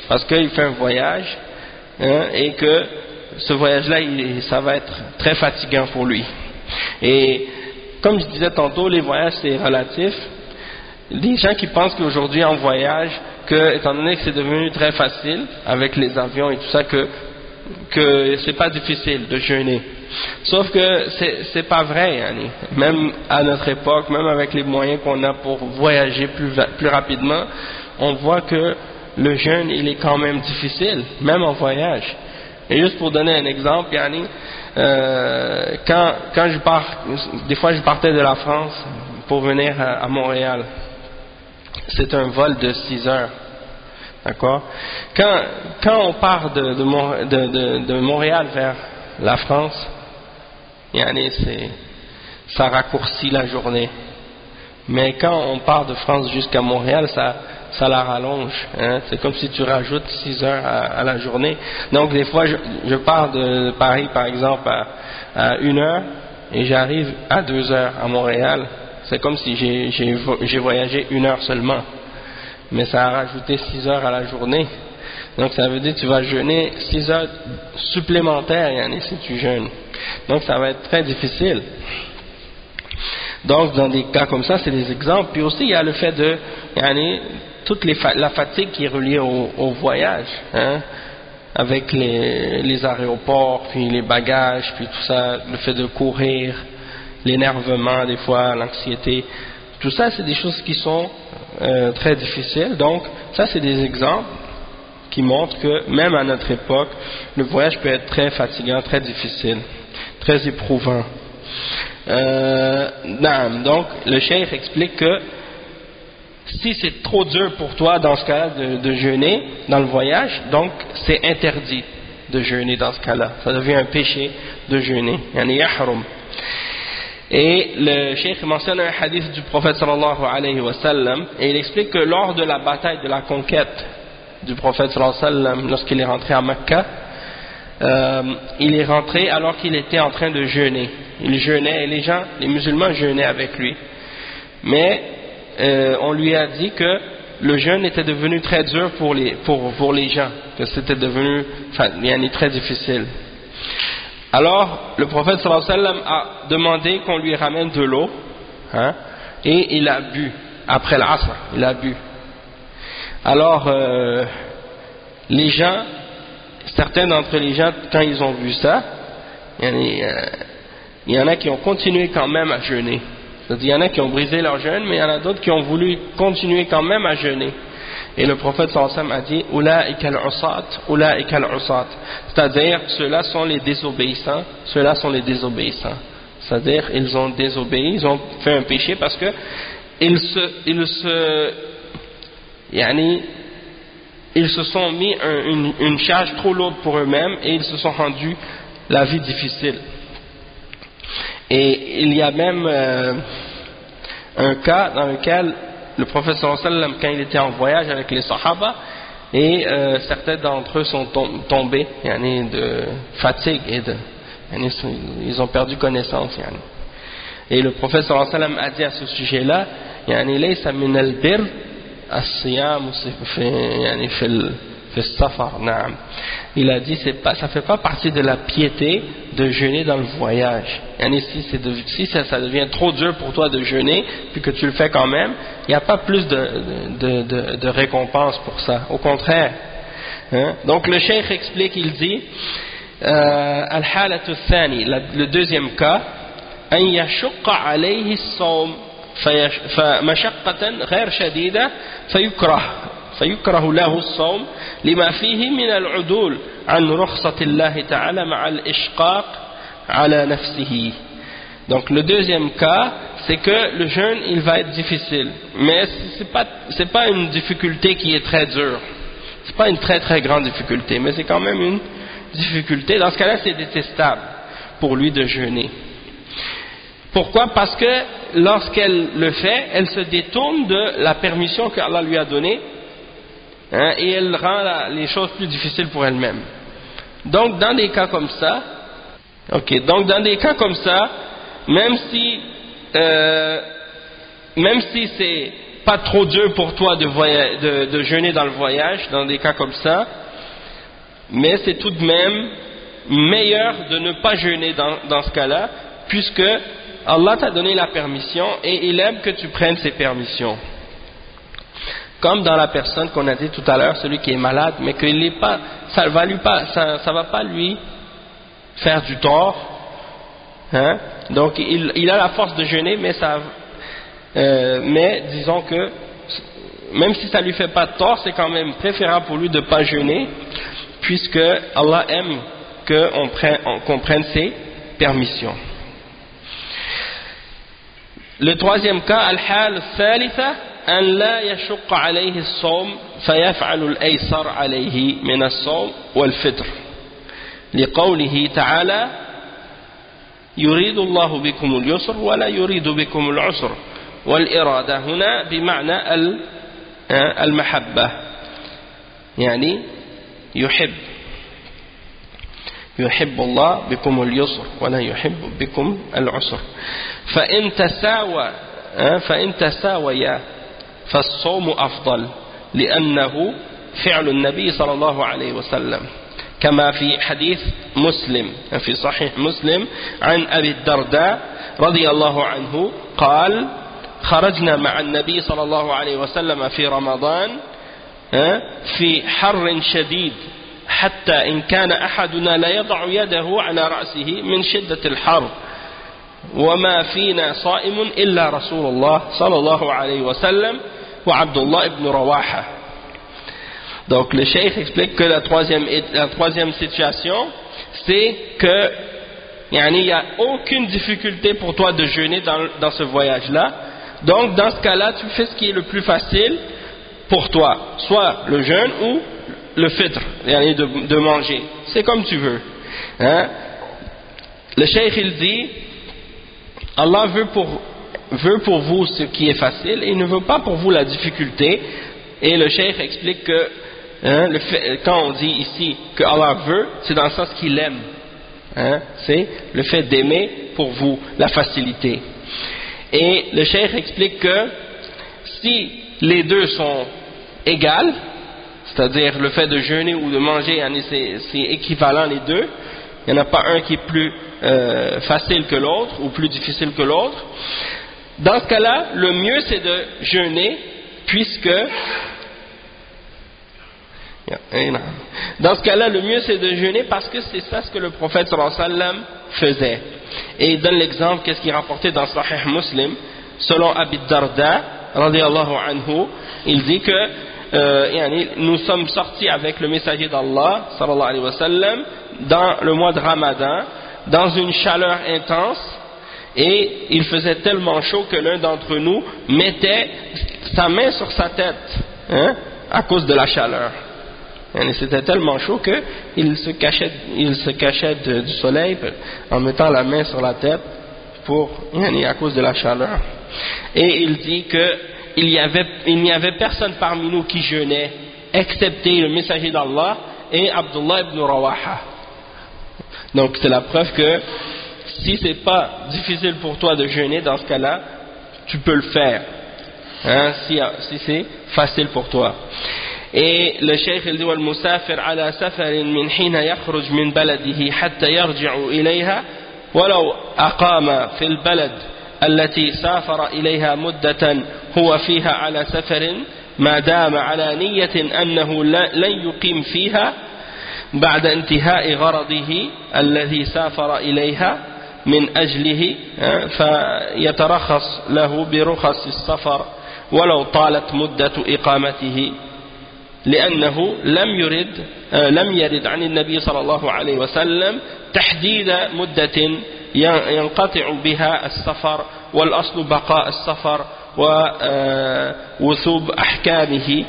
parce qu'il fait un voyage et que ce voyage-là, ça va être très fatigant pour lui. Et comme je disais tantôt, les voyages c'est relatif. Les gens qui pensent qu'aujourd'hui en voyage, étant donné que c'est devenu très facile avec les avions et tout ça, que c'est pas difficile de jeûner. Sauf que c'est pas vrai, hein. Même à notre époque, même avec les moyens qu'on a pour voyager plus rapidement, on voit que le jeûne il est quand même difficile, même en voyage. Et juste pour donner un exemple, yani, quand je pars, des fois je partais de la France pour venir à Montréal. C'est un vol de 6 heures. D'accord? Quand on part de Montréal vers la France, ça raccourcit la journée. Mais quand on part de France jusqu'à Montréal, ça la rallonge. Hein? C'est comme si tu rajoutes 6 heures à la journée. Donc des fois, je pars de Paris, par exemple, à 1 heure et j'arrive à 2 heures à Montréal. C'est comme si j'ai voyagé 1 heure seulement. Mais ça a rajouté 6 heures à la journée. Donc ça veut dire que tu vas jeûner 6 heures supplémentaires si tu jeûnes. Donc ça va être très difficile. Donc dans des cas comme ça, c'est des exemples. Puis aussi il y a le fait de toute la fatigue qui est reliée au voyage, hein, avec les aéroports, puis les bagages, puis tout ça, le fait de courir, l'énervement des fois, l'anxiété. Tout ça, c'est des choses qui sont très difficiles. Donc, ça, c'est des exemples qui montrent que même à notre époque, le voyage peut être très fatigant, très difficile, très éprouvant. Donc, le cheikh explique que si c'est trop dur pour toi dans ce cas-là de jeûner dans le voyage, donc c'est interdit de jeûner dans ce cas-là. Ça devient un péché de jeûner. Yani yahrum. Et le cheikh mentionne un hadith du prophète sallallahu alayhi wa sallam, et il explique que lors de la bataille de la conquête du prophète sallallahu alayhi wa sallam, lorsqu'il est rentré à Mecca, il est rentré alors qu'il était en train de jeûner. Il jeûnait et les musulmans jeûnaient avec lui. Mais on lui a dit que le jeûne était devenu très dur pour les gens, que c'était devenu très difficile. Alors le prophète sallallahu alayhi wa sallam a demandé qu'on lui ramène de l'eau, et il a bu après l'asr, il a bu. Alors les gens, certains d'entre les gens, quand ils ont vu ça, il y en a qui ont continué quand même à jeûner. C'est-à-dire, il y en a qui ont brisé leur jeûne, mais il y en a d'autres qui ont voulu continuer quand même à jeûner. Et le prophète sallallahu alayhi wa sallam a dit Ulaika al-usat, ulaika al-usat. C'est-à-dire, ceux-là sont les désobéissants, ceux-là sont les désobéissants. C'est-à-dire, ils ont désobéi, ils ont fait un péché parce que ils se sont mis une charge trop lourde pour eux-mêmes et ils se sont rendus la vie difficile. Et il y a même un cas dans lequel le prophète sallallahu alayhi wa sallam, quand il était en voyage avec les sahaba, et certains d'entre eux sont tombés de fatigue et ils ont perdu connaissance. Et le prophète sallallahu alayhi wa sallam a dit à ce sujet-là, laysa min al-birr as-siyam fi as-safar. Il a dit ça fait pas partie de la piété de jeûner dans le voyage. Si ça devient trop dur pour toi de jeûner puis que tu le fais quand même, il n'y a pas plus de récompense pour ça, au contraire. Donc le cheikh explique, il dit al-halatu thani, le deuxième cas, an yashqa alayhi as-sawm فمشقة غير شديدة فيكره له الصوم لما فيه من العدول عن رخصة الله تعالى مع الإشقاق على نفسه. Donc le deuxième cas, c'est que le jeûne il va être difficile, mais c'est pas une difficulté qui est très dure, c'est pas une très très grande difficulté, mais c'est quand même une difficulté. Dans ce cas-là, c'est détestable pour lui de jeûner. Pourquoi? Parce que lorsqu'elle le fait, elle se détourne de la permission qu'Allah lui a donnée, et elle rend les choses plus difficiles pour elle-même. Donc dans des cas comme ça, même si c'est pas trop dur pour toi de jeûner dans le voyage, dans des cas comme ça, mais c'est tout de même meilleur de ne pas jeûner dans ce cas-là, puisque Allah t'a donné la permission et il aime que tu prennes ces permissions. Comme dans la personne qu'on a dit tout à l'heure, celui qui est malade, mais ça va pas lui faire du tort. Donc il a la force de jeûner, mais disons que même si ça lui fait pas de tort, c'est quand même préférable pour lui de pas jeûner, puisque Allah aime qu'on prenne ses permissions. Le troisième cas, al-hal al-thalitha, an la yashqa alayhi as-sawm fayaf'alu al-aysar alayhi min as-sawm wal-fitr. لقوله تعالى يريد الله بكم اليسر ولا يريد بكم العسر والإرادة هنا بمعنى المحبة يعني يحب الله بكم اليسر ولا يحب بكم العسر فإن تساويا فالصوم أفضل لأنه فعل النبي صلى الله عليه وسلم كما في حديث مسلم في صحيح مسلم عن أبي الدرداء رضي الله عنه قال خرجنا مع النبي صلى الله عليه وسلم في رمضان في حر شديد حتى إن كان أحدنا لا يضع يده على رأسه من شدة الحر وما فينا صائم إلا رسول الله صلى الله عليه وسلم وعبد الله ibn Rawaha. Donc le cheikh explique que la troisième situation, c'est que il n'y a aucune difficulté pour toi de jeûner dans ce voyage-là. Donc dans ce cas-là, tu fais ce qui est le plus facile pour toi, soit le jeûne ou le fitr, de manger. C'est comme tu veux. Hein? Le cheikh il dit, Allah veut pour vous ce qui est facile et il ne veut pas pour vous la difficulté. Et le cheikh explique que quand on dit ici que Allah veut, c'est dans le sens qu'il aime. Hein? C'est le fait d'aimer pour vous la facilité. Et le cheikh explique que si les deux sont égales, c'est-à-dire le fait de jeûner ou de manger, c'est équivalent les deux, il n'y en a pas un qui est plus facile que l'autre ou plus difficile que l'autre. Dans ce cas-là, le mieux c'est de jeûner, puisque dans ce cas-là, le mieux c'est de jeûner parce que c'est ça ce que le prophète sallallahu alayhi wa sallam faisait. Et il donne l'exemple, qu'est-ce qui est rapporté dans Sahih Muslim, selon Abi Darda, radiyallahu anhu, il dit que nous sommes sortis avec le messager d'Allah, sallallahu alayhi wa sallam, dans le mois de Ramadan, dans une chaleur intense, et il faisait tellement chaud que l'un d'entre nous mettait sa main sur sa tête, à cause de la chaleur. Et c'était tellement chaud qu'il se cachait du soleil en mettant la main sur la tête à cause de la chaleur. Et il dit qu'il n'y avait personne parmi nous qui jeûnait, excepté le messager d'Allah et Abdullah ibn Rawaha. Donc c'est la preuve que si c'est pas difficile pour toi de jeûner, dans ce cas-là, tu peux le faire, si c'est facile pour toi. Et le cheikh il dit والمسافر على سفر من حين يخرج من بلده حتى يرجع إليها ولو أقام في البلد التي سافر إليها مدة هو فيها على سفر ما دام على نية أنه لن يقيم فيها بعد انتهاء غرضه الذي سافر إليها من أجله فيترخص له برخص السفر ولو طالت مدة إقامته لأنه لم يرد عن النبي صلى الله عليه وسلم تحديد مدة ينقطع بها السفر والأصل بقاء السفر ووثوب أحكامه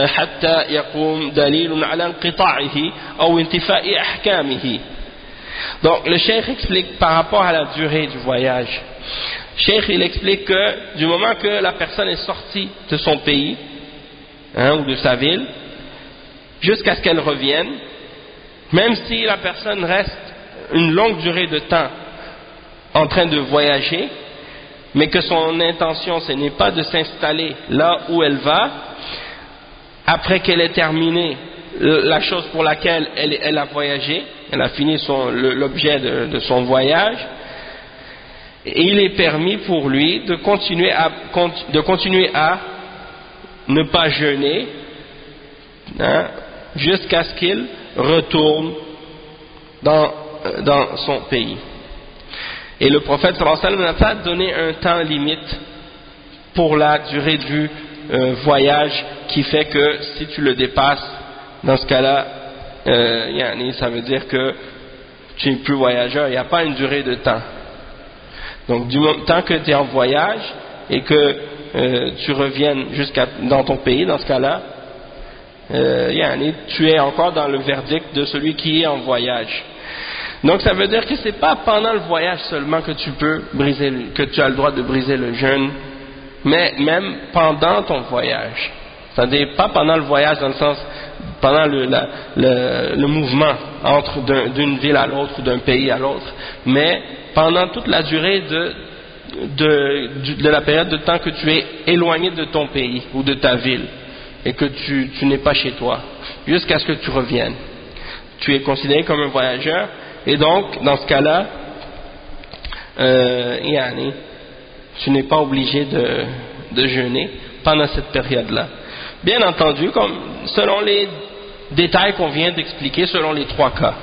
حتى يقوم دليل على انقطاعه أو انتفاء أحكامه. Donc le cheikh explique par rapport à la durée du voyage. Cheikh il explique que du moment que la personne est sortie de son pays ou de sa ville, jusqu'à ce qu'elle revienne, même si la personne reste une longue durée de temps en train de voyager, mais que son intention ce n'est pas de s'installer là où elle va, après qu'elle ait terminé la chose pour laquelle elle a voyagé, elle a fini l'objet de son voyage, et il est permis pour lui de continuer à ne pas jeûner jusqu'à ce qu'il retourne dans son pays. Et le prophète sallallahu alayhi wa sallam n'a pas donné un temps limite pour la durée du voyage qui fait que si tu le dépasses, dans ce cas-là, ça veut dire que tu n'es plus voyageur, il n'y a pas une durée de temps. Donc tant que tu es en voyage et que tu reviennes dans ton pays, dans ce cas-là, tu es encore dans le verdict de celui qui est en voyage. Donc ça veut dire que c'est pas pendant le voyage seulement que que tu as le droit de briser le jeûne, mais même pendant ton voyage. C'est-à-dire pas pendant le voyage dans le sens pendant le mouvement d'une ville à l'autre ou d'un pays à l'autre, mais pendant toute la durée de la période de temps que tu es éloigné de ton pays ou de ta ville et que tu n'es pas chez toi, jusqu'à ce que tu reviennes. Tu es considéré comme un voyageur et donc dans ce cas-là, tu n'es pas obligé de jeûner pendant cette période-là. Bien entendu, selon les détails qu'on vient d'expliquer, selon les trois cas.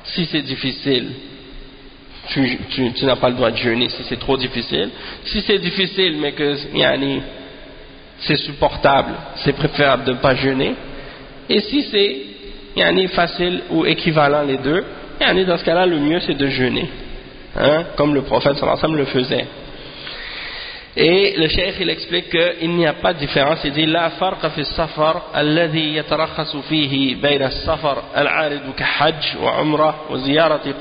Si c'est difficile tu n'as pas le droit de jeûner si c'est trop difficile. Si c'est difficile mais que c'est supportable, c'est préférable de ne pas jeûner. Et si c'est facile ou équivalent les deux, dans ce cas-là, le mieux c'est de jeûner, comme le prophète sallallahu alayhi wa sallam le faisait. Et le cheikh il explique qu'il n'y a pas de différence. Il dit la farqa fi as-safar alladhi yatarakhasu fihi bayna as-safar al-'arid ka-hajj wa 'umrah wa ziyarati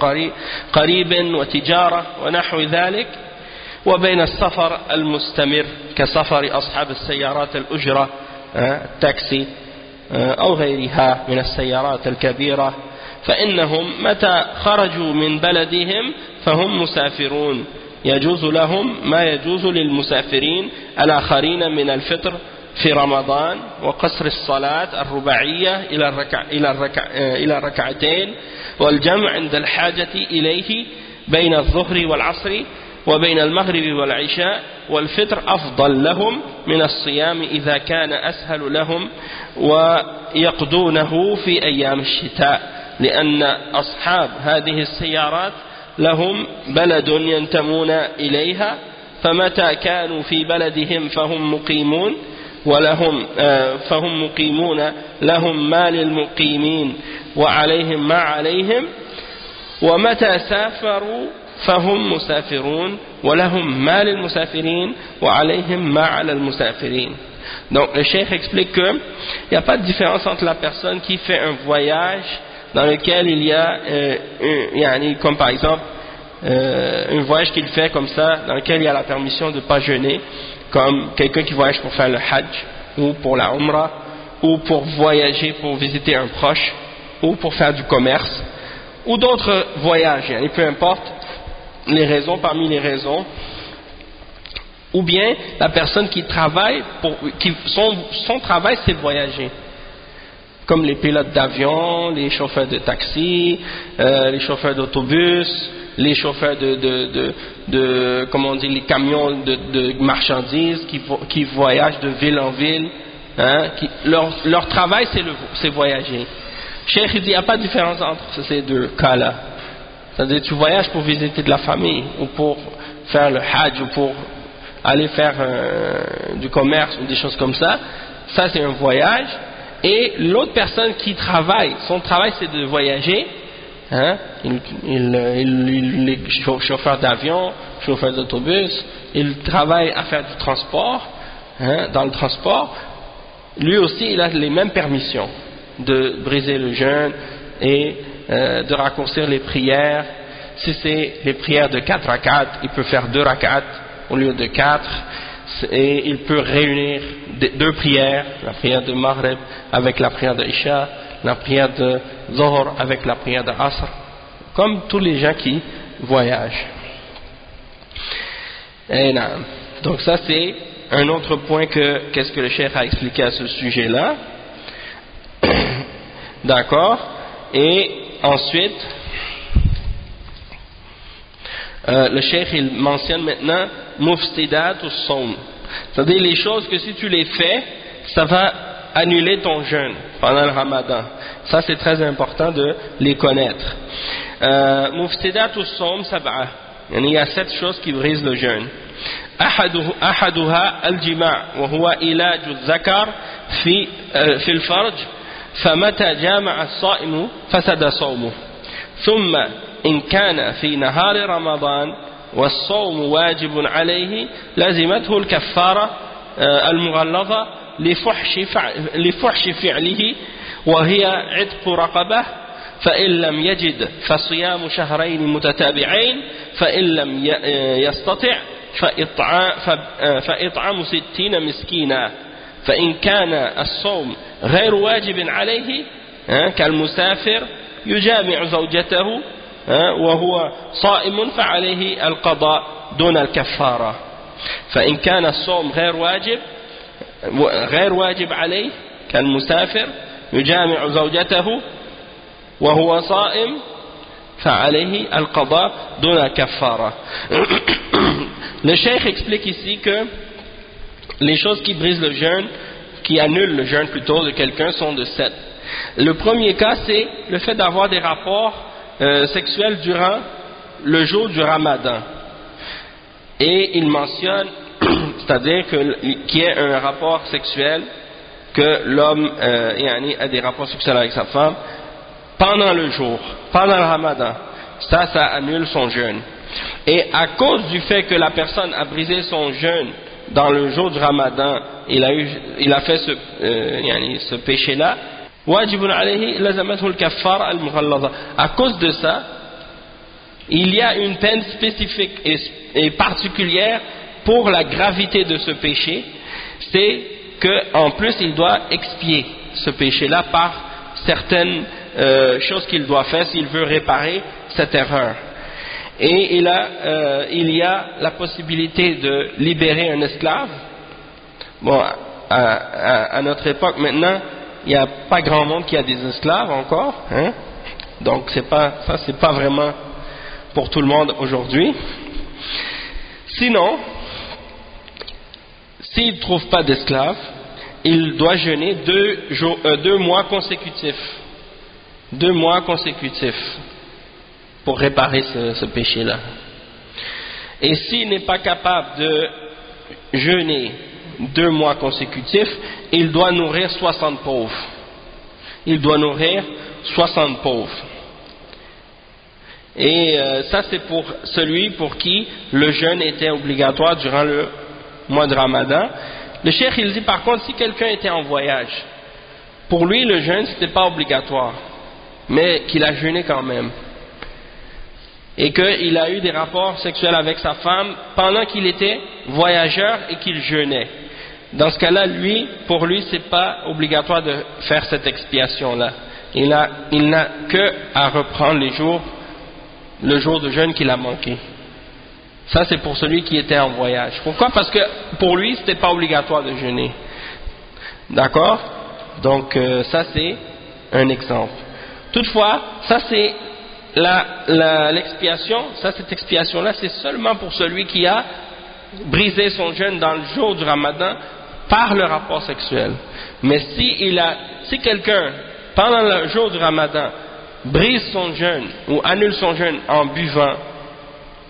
qarib wa tijara wa nahwi dhalik wa bayna as-safar al-mustamir ka safar ashab as-sayyarat al-ujra taxi أو غيرها من السيارات الكبيرة فإنهم متى خرجوا من بلدهم فهم مسافرون يجوز لهم ما يجوز للمسافرين الآخرين من الفطر في رمضان وقصر الصلاة الرباعية إلى ركعتين والجمع عند الحاجة إليه بين الظهر والعصر وبين المغرب والعشاء والفطر أفضل لهم من الصيام إذا كان أسهل لهم ويقضونه في أيام الشتاء لأن أصحاب هذه السيارات لهم بلد ينتمون إليها فمتى كانوا في بلدهم فهم مقيمون لهم ما للمقيمين وعليهم ما عليهم ومتى سافروا فهم مسافرون ولهم ما للمسافرين وعليهم ما على المسافرين. Donc le cheikh explique qu'il n'y a pas de différence entre la personne qui fait un voyage dans lequel il y a comme par exemple un voyage qu'il fait comme ça dans lequel il y a la permission de ne pas jeûner, comme quelqu'un qui voyage pour faire le hajj ou pour la umrah ou pour voyager pour visiter un proche ou pour faire du commerce ou d'autres voyages, peu importe les raisons, parmi les raisons, ou bien la personne qui travaille son travail c'est de voyager, comme les pilotes d'avion, les chauffeurs de taxi, les chauffeurs d'autobus, les chauffeurs comment on dit, les camions de marchandises qui voyagent de ville en ville, leur travail c'est voyager. Cheikh dit il n'y a pas de différence entre ces deux cas-là. C'est-à-dire tu voyages pour visiter de la famille ou pour faire le hajj ou pour aller faire du commerce ou des choses comme ça, ça c'est un voyage. Et l'autre personne qui travaille, son travail c'est de voyager, il est chauffeur d'avion, chauffeur d'autobus, il travaille à faire du transport, dans le transport, lui aussi il a les mêmes permissions de briser le jeûne et de raccourcir les prières. Si c'est les prières de 4 rak'at, il peut faire 2 rak'at au lieu de 4, et il peut réunir 2 prières, la prière de Maghrib avec la prière de Isha, la prière de Zohar avec la prière de Asr, comme tous les gens qui voyagent. Et donc ça c'est un autre point qu'est-ce que le cheikh a expliqué à ce sujet-là. D'accord. Et ensuite le cheikh il mentionne maintenant mufsidat ou sawm, c'est-à-dire les choses que si tu les fais ça va annuler ton jeûne pendant le ramadan. Ça c'est très important de les connaître. Mufsidat ou sawm sab'a, il y a 7 choses qui brisent le jeûne. أحدها الجماع وهو علاج الذكر في الفرج فمتى جامع الصائم فسد صومه ثم إن كان في نهار رمضان والصوم واجب عليه لزمته الكفارة المغلظة لفحش فعله وهي عتق رقبة فإن لم يجد فصيام شهرين متتابعين فإن لم يستطع فإطعام 60 مسكينا فإن كان الصوم غير واجب عليه كالمسافر يجامع زوجته وهو صائم فعليه القضاء دون الكفارة فإن كان الصوم غير واجب عليه كالمسافر يجامع زوجته وهو صائم فعليه القضاء دون الكفارة. Le cheikh explique ici que les choses qui brisent le jeûne, qui annulent le jeûne plutôt de quelqu'un sont de 7. Le premier cas c'est le fait d'avoir des rapports sexuels durant le jour du Ramadan. Et il mentionne, c'est-à-dire qu'il y ait un rapport sexuel, que l'homme a des rapports sexuels avec sa femme pendant le jour, pendant le Ramadan. Ça annule son jeûne. Et à cause du fait que la personne a brisé son jeûne dans le jour du Ramadan, il a fait ce péché-là, wajibun alayhi lazamathu al-kaffara al-mughallada. À cause de ça, il y a une peine spécifique et particulière pour la gravité de ce péché, c'est qu'en plus il doit expier ce péché-là par certaines choses qu'il doit faire s'il veut réparer cette erreur. Et il y a la possibilité de libérer un esclave. Bon, à notre époque maintenant, il n'y a pas grand monde qui a des esclaves encore, hein? Donc c'est pas vraiment pour tout le monde aujourd'hui. Sinon, s'il ne trouve pas d'esclave, il doit jeûner 2 mois consécutifs. 2 mois consécutifs pour réparer ce péché-là. Et s'il n'est pas capable de jeûner 2 mois consécutifs, il doit nourrir 60 pauvres. Il doit nourrir 60 pauvres. Et ça c'est pour celui pour qui le jeûne était obligatoire durant le mois de Ramadan. Le cheikh il dit par contre si quelqu'un était en voyage, pour lui le jeûne c'était pas obligatoire, mais qu'il a jeûné quand même, et qu'il a eu des rapports sexuels avec sa femme pendant qu'il était voyageur et qu'il jeûnait. Dans ce cas-là, pour lui c'est pas obligatoire de faire cette expiation-là. Il n'a que à reprendre le jour de jeûne qu'il a manqué. Ça c'est pour celui qui était en voyage. Pourquoi? Parce que pour lui c'était pas obligatoire de jeûner. D'accord? Donc ça c'est un exemple. Toutefois, ça c'est l'expiation, cette expiation-là c'est seulement pour celui qui a brisé son jeûne dans le jour du Ramadan par le rapport sexuel. Mais si quelqu'un pendant le jour du Ramadan brise son jeûne ou annule son jeûne en buvant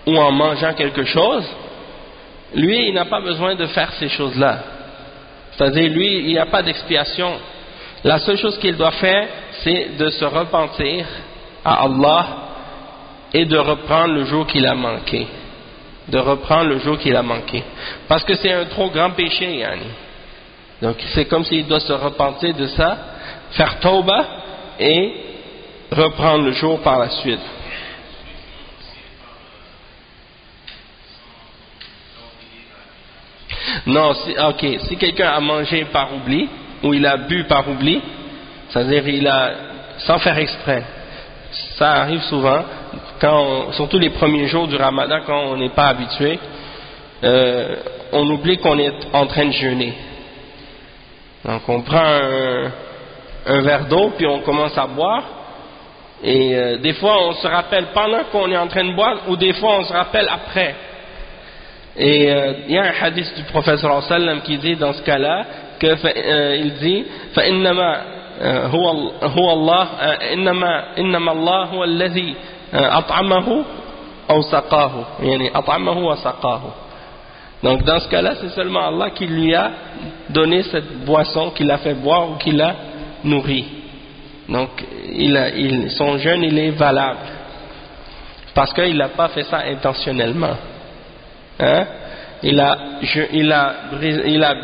ou en mangeant quelque chose, lui il n'a pas besoin de faire ces choses-là. C'est-à-dire lui il n'y a pas d'expiation. La seule chose qu'il doit faire c'est de se repentir à Allah et de reprendre le jour qu'il a manqué. De reprendre le jour qu'il a manqué. Parce que c'est un trop grand péché, yani. Donc c'est comme s'il doit se repentir de ça, faire tauba et reprendre le jour par la suite. Non, si quelqu'un a mangé par oubli ou il a bu par oubli, c'est-à-dire sans faire exprès, ça arrive souvent, surtout les premiers jours du Ramadan quand on n'est pas habitué, on oublie qu'on est en train de jeûner. Donc on prend un verre d'eau puis on commence à boire. Et des fois on se rappelle pendant qu'on est en train de boire, ou des fois on se rappelle après. Et il y a un hadith du prophète sallallahu alayhi wa sallam qui dit dans ce cas-là il dit فإنما هو الله إنما الله هو الذي أطعمه أو سقاه يعني أطعمه وسقاه. Donc dans ce cas-là c'est seulement Allah qui lui a donné cette boisson, qui l'a fait boire ou qui l'a nourri. Donc son jeûne il est valable parce qu'il n'a pas fait ça intentionnellement, hein? il a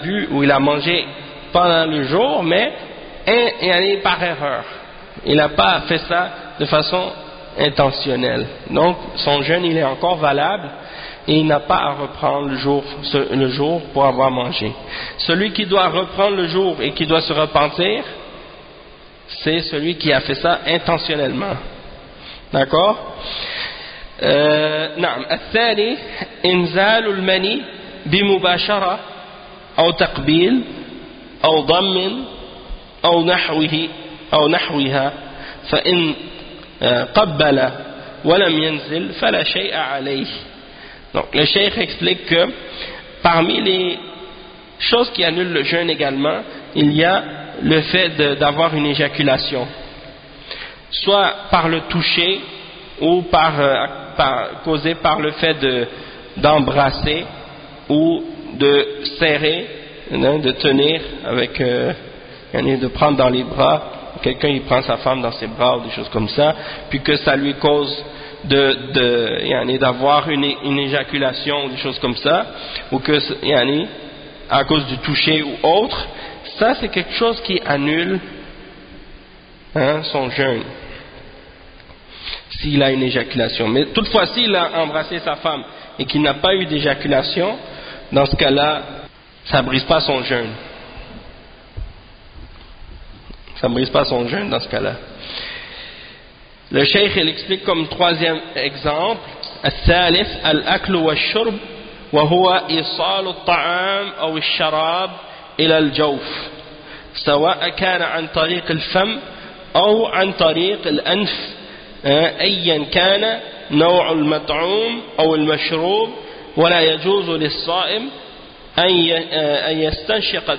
bu ou il a mangé pendant le jour mais par erreur, il n'a pas fait ça de façon intentionnelle. Donc son jeûne il est encore valable et il n'a pas à reprendre le jour pour avoir mangé. Celui qui doit reprendre le jour et qui doit se repentir, c'est celui qui a fait ça intentionnellement. D'accord? نعم. الثاني إنزال المني بمباشرة أو تقبيل أو ضم أو نحوها فإن قبل ولم ينزل فلا شيء عليه. Donc le cheikh explique que parmi les choses qui annulent le jeûne également, il y a le fait d'avoir une éjaculation, soit par le toucher ou causé par le fait d'embrasser ou de serrer, de tenir avec, de prendre dans les bras, quelqu'un il prend sa femme dans ses bras ou des choses comme ça, puis que ça lui cause d'avoir une éjaculation ou des choses comme ça, ou que à cause du toucher ou autre, ça c'est quelque chose qui annule son jeûne s'il a une éjaculation. Mais toutefois, s'il a embrassé sa femme et qu'il n'a pas eu d'éjaculation, dans ce cas-là, ça ne brise pas son jeûne. Ça ne brise pas son jeûne dans ce cas-là. Le cheikh il explique comme troisième exemple الثالث الأكل والشرب وهو إيصال الطعام أو الشراب إلى الجوف سواء كان عن طريق الفم أو عن طريق الأنف أيا كان نوع المطعوم أو المشروب ولا يجوز للصائم أن يستنشق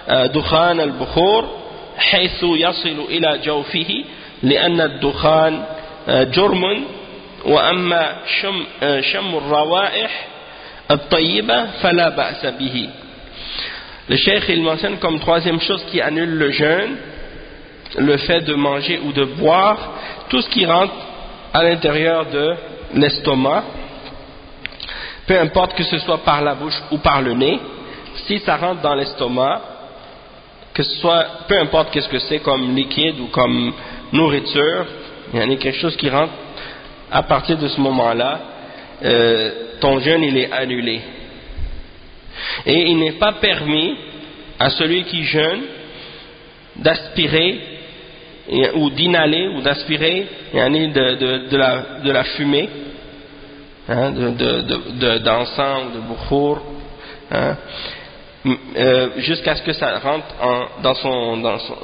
دخان البخور حيث يصل إلى جوفه لأن الدخان جرم وأما شم الروائح الطيبة فلا بأس به. Le cheikh il mentionne comme troisième chose qui annule le jeûne le fait de manger ou de boire tout ce qui rentre à l'intérieur de l'estomac, peu importe que ce soit par la bouche ou par le nez. Si ça rentre dans l'estomac, que ce soit, peu importe qu'est-ce que c'est comme liquide ou comme nourriture, il y a quelque chose qui rentre à partir de ce moment-là, ton jeûne il est annulé. Et il n'est pas permis à celui qui jeûne d'aspirer ou d'inhaler ou d'aspirer de la fumée, d'encens ou de bouchour, jusqu'à ce que ça rentre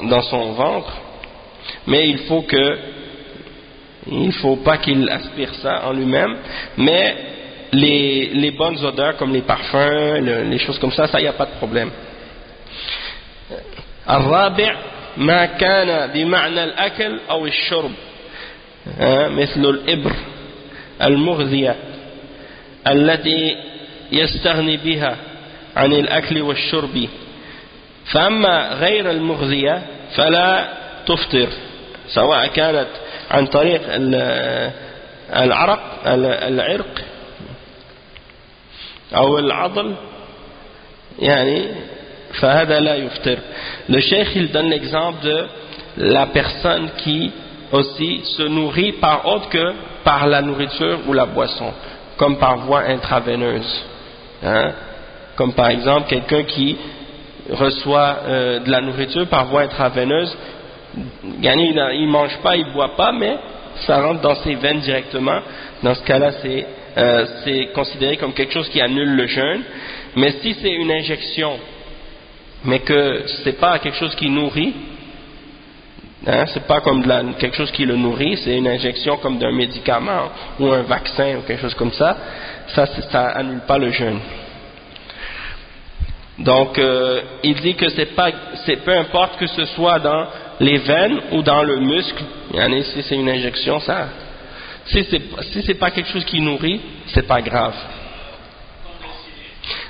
dans son ventre. Mais il faut pas qu'il aspire ça en lui-même, mais les bonnes odeurs comme les parfums, les choses comme ça, il n'y a pas de problème. الرابع ما كان بمعنى الأكل أو الشرب مثل الإبر المغذية التي يستغني بها عن الأكل والشرب فأما غير المغذية فلا تفطر سواء كانت عن طريق العرق أو العضل فهذا لا يفطر. Le cheikh il donne l'exemple de la personne qui aussi se nourrit par autre que par la nourriture ou la boisson, comme par voie intraveineuse, comme par exemple quelqu'un qui reçoit de la nourriture par voie intraveineuse, il ne mange pas, il ne boit pas, mais ça rentre dans ses veines directement. Dans ce cas-là, c'est considéré comme quelque chose qui annule le jeûne. Mais si c'est une injection, mais que ce n'est pas quelque chose qui nourrit, c'est pas comme quelque chose qui le nourrit, c'est une injection comme d'un médicament ou un vaccin ou quelque chose comme ça, ça annule pas le jeûne. Donc il dit que peu importe que ce soit dans les veines ou dans le muscle, si c'est une injection, si c'est pas quelque chose qui nourrit, c'est pas grave.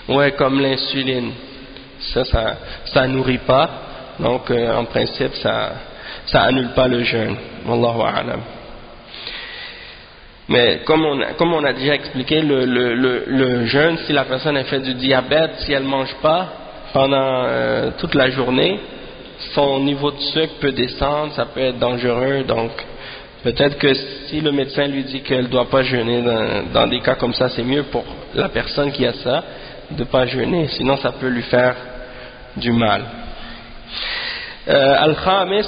Ouais, comme l'insuline, ça nourrit pas, donc en principe ça annule pas le jeûne. Wallahu a'lam. Mais comme on a déjà expliqué, le jeûne, si la personne a fait du diabète, si elle mange pas pendant toute la journée, son niveau de sucre peut descendre, ça peut être dangereux. Donc peut-être que si le médecin lui dit qu'elle ne doit pas jeûner, dans des cas comme ça, c'est mieux pour la personne qui a ça de ne pas jeûner, sinon ça peut lui faire du mal. Al-Khamis,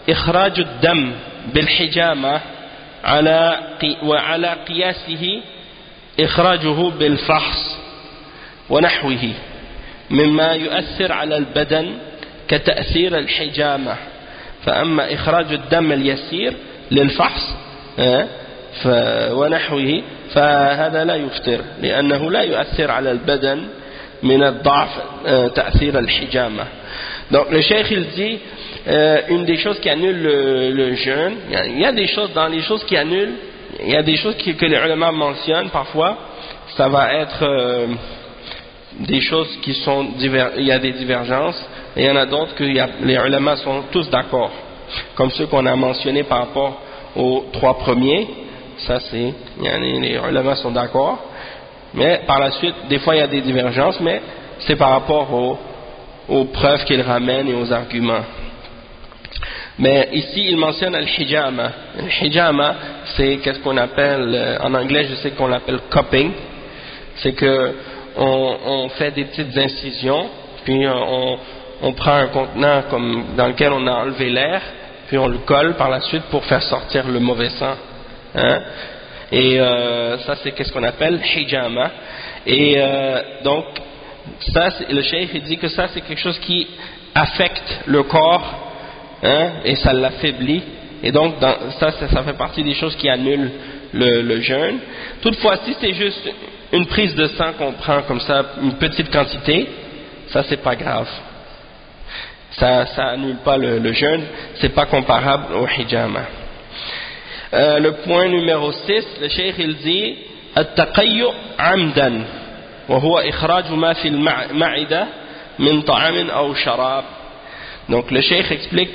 إخراج الدم بالحجامة وعلى قياسه إخراجه بالفحص ونحوه مما يؤثر على البدن كتأثير الحجامة. فأما إخراج الدم اليسير للفحص ونحوه فهذا لا يفطر لأنه لا يؤثر على البدن من الضعف تأثير الحجامة. Donc le cheikh il dit une des choses qui annulent le jeûne, il y a des choses, dans les choses qui annulent il y a des choses que les ulama mentionnent parfois, ça va être des choses qui sont il y a des divergences, et il y en a d'autres que les ulama sont tous d'accord, comme ceux qu'on a mentionnés par rapport aux 3 premiers. Ça c'est, les ulama sont d'accord, mais par la suite, des fois il y a des divergences, mais c'est par rapport aux preuves qu'ils ramènent et aux arguments. Mais ici il mentionne al-hijama. Al-hijama, c'est qu'est-ce qu'on appelle, en anglais je sais qu'on l'appelle cupping, c'est que on fait des petites incisions, puis on prend un contenant dans lequel on a enlevé l'air, puis on le colle par la suite pour faire sortir le mauvais sang. Hein? Et ça c'est qu'est-ce qu'on appelle hijama. Et donc ça, le cheikh il dit que ça c'est quelque chose qui affecte le corps, hein, et ça l'affaiblit, et donc ça fait partie des choses qui annulent le jeûne. Toutefois, si c'est juste une prise de sang qu'on prend comme ça, une petite quantité, ça c'est pas grave, ça annule pas le jeûne, c'est pas comparable au hijama. Le point numéro 6, le cheikh il dit التقيؤ عمدا وهو إخراج ما في المعدة من طعام أو شراب. Donc le cheikh explique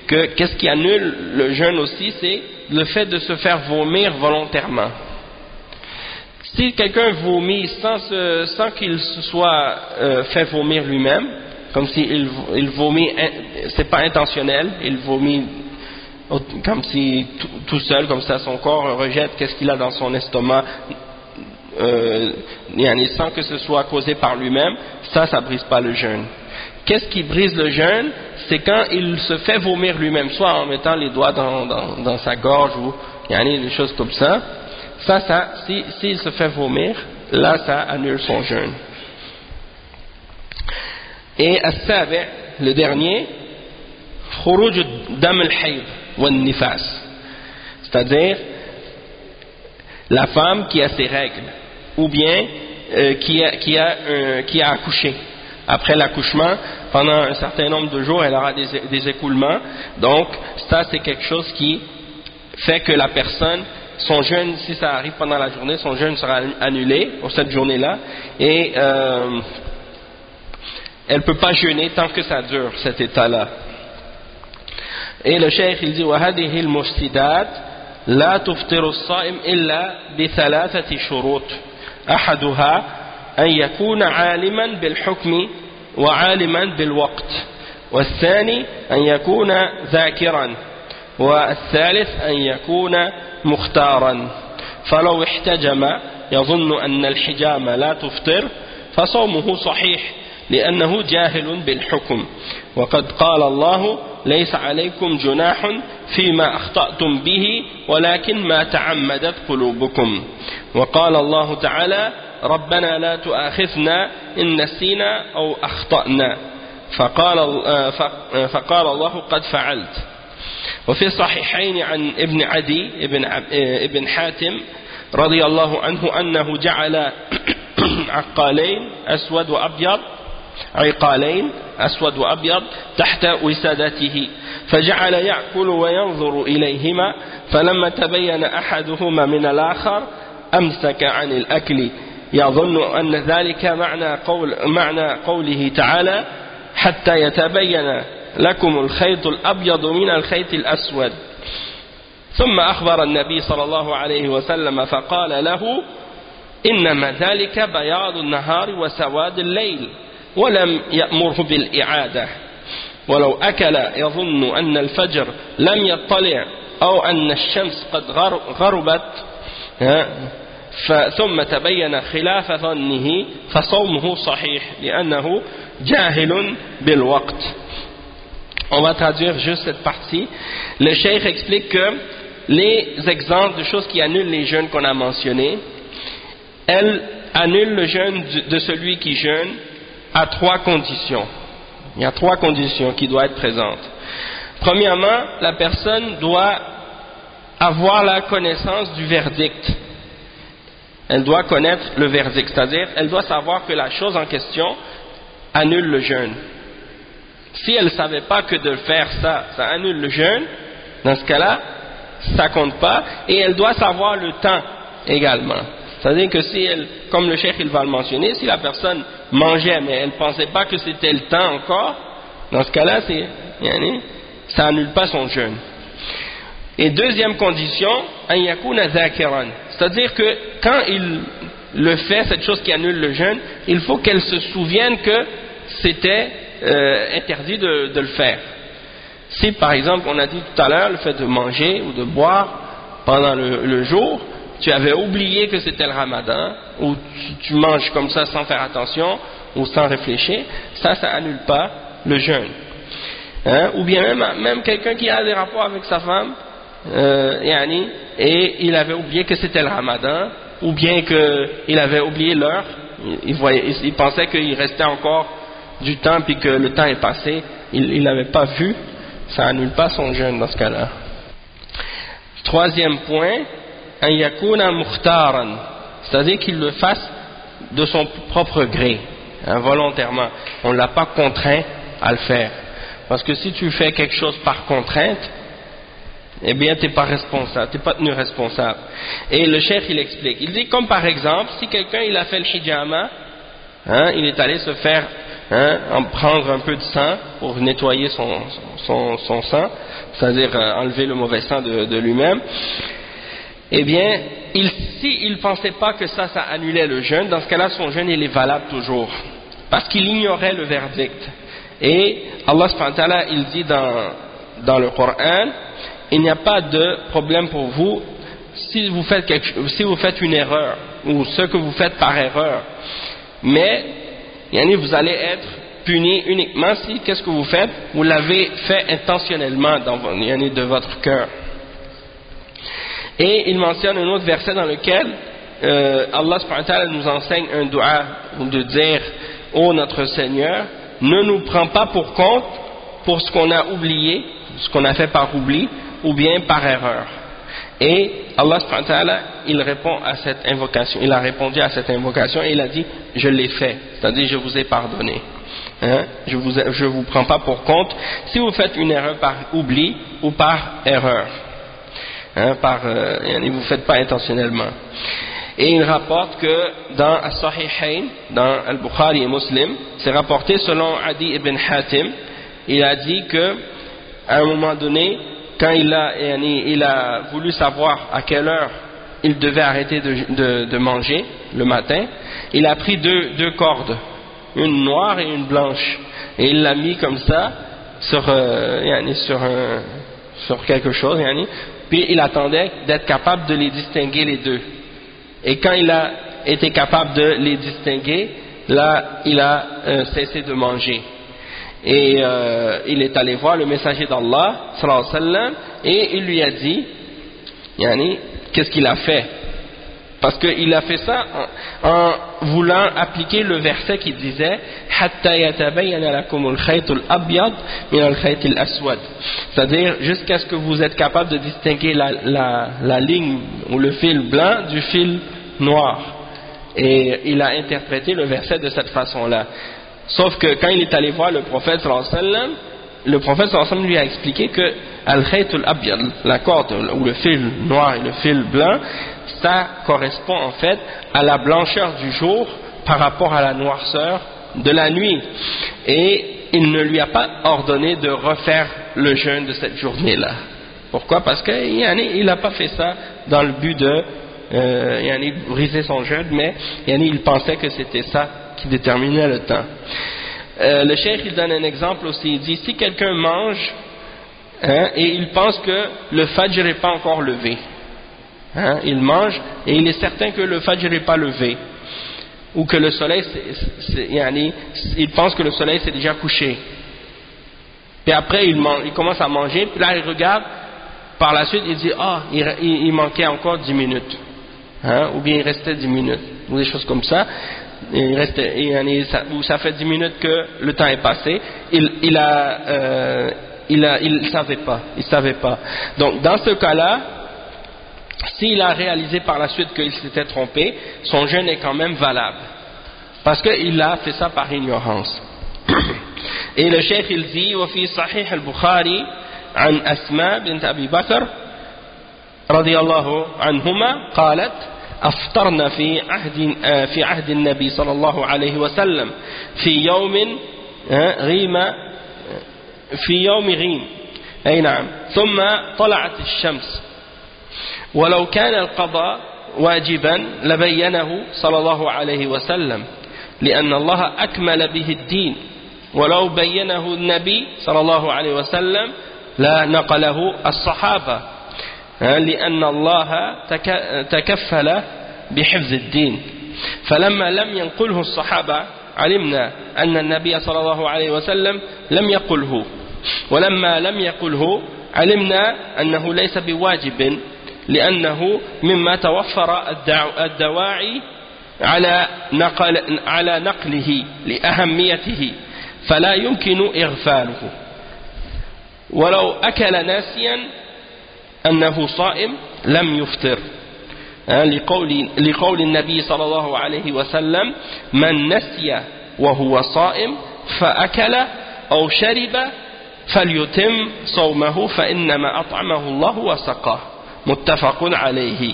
que qu'est-ce qui annule le jeûne aussi, c'est le fait de se faire vomir volontairement. Si quelqu'un vomit sans qu'il se soit fait vomir lui-même, comme s'il vomit, c'est pas intentionnel, il vomit comme si tout seul, comme ça son corps rejette qu'est-ce qu'il a dans son estomac, sans que ce soit causé par lui-même, ça brise pas le jeûne. Qu'est-ce qui brise le jeûne? C'est quand il se fait vomir lui-même, soit en mettant les doigts dans sa gorge ou des choses comme ça. S'il se fait vomir, là ça annule son jeûne. Et as-sabi', le dernier, khuruj dam al-hayd wa nifas, c'est-à-dire la femme qui a ses règles, ou bien qui a accouché. Après l'accouchement, pendant un certain nombre de jours, elle aura des écoulements. Donc, ça c'est quelque chose qui fait que la personne, son jeûne, si ça arrive pendant la journée, son jeûne sera annulé pour cette journée-là, et elle ne peut pas jeûner tant que ça dure, cet état-là. Et le cheikh il dit وَهَذِهِ الْمُفْسِدَاتِ لَا تُفْطِرُ الصَّائِمِ إِلَّا بِثَلَاثَةِ شُرُوطٍ أحدها أن يكون عالما بالحكم وعالما بالوقت، والثاني أن يكون ذاكرا، والثالث أن يكون مختارا. فلو احتجم يظن أن الحجامة لا تفطر فصومه صحيح لأنه جاهل بالحكم، وقد قال الله ليس عليكم جناح فيما أخطأتم به ولكن ما تعمدت قلوبكم، وقال الله تعالى ربنا لا تؤاخذنا إن نسينا أو أخطأنا، فقال الله قد فعلت. وفي الصحيحين عن ابن عدي ابن حاتم رضي الله عنه أنه جعل عقالين أسود وأبيض تحت وسادته، فجعل يأكل وينظر إليهما، فلما تبين أحدهما من الآخر أمسك عن الأكل، يظن أن ذلك معنى قوله تعالى حتى يتبين لكم الخيط الأبيض من الخيط الأسود. ثم أخبر النبي صلى الله عليه وسلم فقال له إنما ذلك بياض النهار وسواد الليل، ولم يأمره بالإعادة. ولو أكل يظن أن الفجر لم يطلع أو أن الشمس قد غربت ثم تبين خلاف ظنه فصومه صحيح لأنه جاهل بالوقت. On va traduire juste cette partie. Le cheikh explique que les exemples de choses qui annulent les jeûnes qu'on a mentionnés, elles annulent le jeûne de celui qui jeûne à 3 conditions. Il y a 3 conditions qui doivent être présentes. Premièrement, la personne doit avoir la connaissance du verdict. Elle doit connaître le verdict, c'est-à-dire elle doit savoir que la chose en question annule le jeûne. Si elle ne savait pas que de faire ça annule le jeûne, dans ce cas-là, ça compte pas, et elle doit savoir le temps également. C'est-à-dire que si elle, comme le cheikh il va le mentionner, si la personne mangeait mais elle ne pensait pas que c'était le temps encore, dans ce cas-là, ça annule pas son jeûne. Et deuxième condition, an yakuna dhakiran, c'est-à-dire que quand il le fait, cette chose qui annule le jeûne, il faut qu'elle se souvienne que c'était interdit de le faire. Si par exemple on a dit tout à l'heure le fait de manger ou de boire pendant le jour, tu avais oublié que c'était le ramadan, ou tu manges comme ça sans faire attention ou sans réfléchir, ça annule pas le jeûne. Ou bien même quelqu'un qui a des rapports avec sa femme, et il avait oublié que c'était le ramadan, ou bien qu'il avait oublié l'heure, il pensait qu'il restait encore du temps puis que le temps est passé, il n'avait pas vu, ça annule pas son jeûne dans ce cas-là. Troisième point, an yakuna mukhtaran, c'est-à-dire qu'il le fasse de son propre gré, volontairement. On ne l'a pas contraint à le faire. Parce que si tu fais quelque chose par contrainte, eh bien tu n'es pas responsable, tu n'es pas tenu responsable. Et le cheikh il explique, il dit comme par exemple, si quelqu'un il a fait le hijama, il est allé se faire en prendre un peu de sang pour nettoyer son sang, c'est-à-dire enlever le mauvais sang de lui-même, eh bien, s'il ne pensait pas que ça annulait le jeûne, dans ce cas-là, son jeûne il est valable toujours, parce qu'il ignorait le verdict. Et Allah subhanahu wa ta'ala, il dit dans le Coran, il n'y a pas de problème pour vous si vous faites une erreur, ou ce que vous faites par erreur, mais vous allez être puni uniquement si, qu'est-ce que vous faites? Vous l'avez fait intentionnellement de votre cœur. Et il mentionne un autre verset dans lequel Allah subhanahu wa ta'ala nous enseigne un dua de dire « Ô notre Seigneur, ne nous prends pas pour compte pour ce qu'on a oublié, ce qu'on a fait par oubli, ou bien par erreur. » Et Allah subhanahu wa ta'ala, il répond à cette invocation, il a répondu à cette invocation et il a dit « Je l'ai fait », c'est-à-dire « Je vous ai pardonné ». Je vous prends pas pour compte si vous faites une erreur par oubli ou par erreur. Vous ne faites pas intentionnellement. Et il rapporte que dans As-Sahihayn, dans Al-Bukhari et Muslim, c'est rapporté selon Adi ibn Hatim, il a dit que à un moment donné, quand il a voulu savoir à quelle heure il devait arrêter de manger le matin, il a pris deux cordes, une noire et une blanche, et il l'a mis comme ça sur quelque chose, puis il attendait d'être capable de les distinguer les deux. Et quand il a été capable de les distinguer, là il a cessé de manger. Et il est allé voir le messager d'Allah sallallahu alayhi wa sallam, et il lui a dit qu'est-ce qu'il a fait, parce qu'il a fait ça en voulant appliquer le verset qui disait hatta yatabayyana lakumul khaytul abyad min al khaytil aswad, c'est-à-dire jusqu'à ce que vous êtes capable de distinguer la ligne ou le fil blanc du fil noir. Et il a interprété le verset de cette façon-là. Sauf que quand il est allé voir le prophète sallallahu alayhi wa sallam, le prophète sallallahu alayhi wa sallam lui a expliqué que al-khaytul abyad, la corde ou le fil noir et le fil blanc, ça correspond en fait à la blancheur du jour par rapport à la noirceur de la nuit. Et il ne lui a pas ordonné de refaire le jeûne de cette journée-là. Pourquoi? Parce qu'il n'a pas fait ça dans le but de briser son jeûne, mais il pensait que c'était ça qui déterminait le temps. Le cheikh il donne un exemple aussi, il dit si quelqu'un mange et il pense que le fajr n'est pas encore levé, il mange et il est certain que le fajr n'est pas levé, ou que le soleil il pense que le soleil s'est déjà couché, puis après il commence à manger, puis là il regarde par la suite, il dit il manquait encore 10 minutes, ou bien il restait 10 minutes, ou des choses comme ça. Ça fait 10 minutes que le temps est passé, il savait pas. Donc dans ce cas-là, s'il a réalisé par la suite qu'il s'était trompé, son jeûne est quand même valable, parce qu'il a fait ça par ignorance. Et le cheikh il dit وفي صحيح البخاري عن أسماء بنت أبي بكر رضي الله عنهما قالت أفطرنا في عهد النبي صلى الله عليه وسلم في يوم غيم أي نعم ثم طلعت الشمس ولو كان القضاء واجبا لبينه صلى الله عليه وسلم لأن الله أكمل به الدين ولو بينه النبي صلى الله عليه وسلم لا نقله الصحابة لأن الله تكفل بحفظ الدين فلما لم ينقله الصحابة علمنا أن النبي صلى الله عليه وسلم لم يقله ولما لم يقله علمنا أنه ليس بواجب لأنه مما توفر الدواعي على نقله لأهميته فلا يمكن إغفاله ولو أكل ناسيا أنه صائم لم يفطر لقول النبي صلى الله عليه وسلم من نسي وهو صائم فأكل أو شرب فليتم صومه فإنما أطعمه الله وسقاه متفق عليه.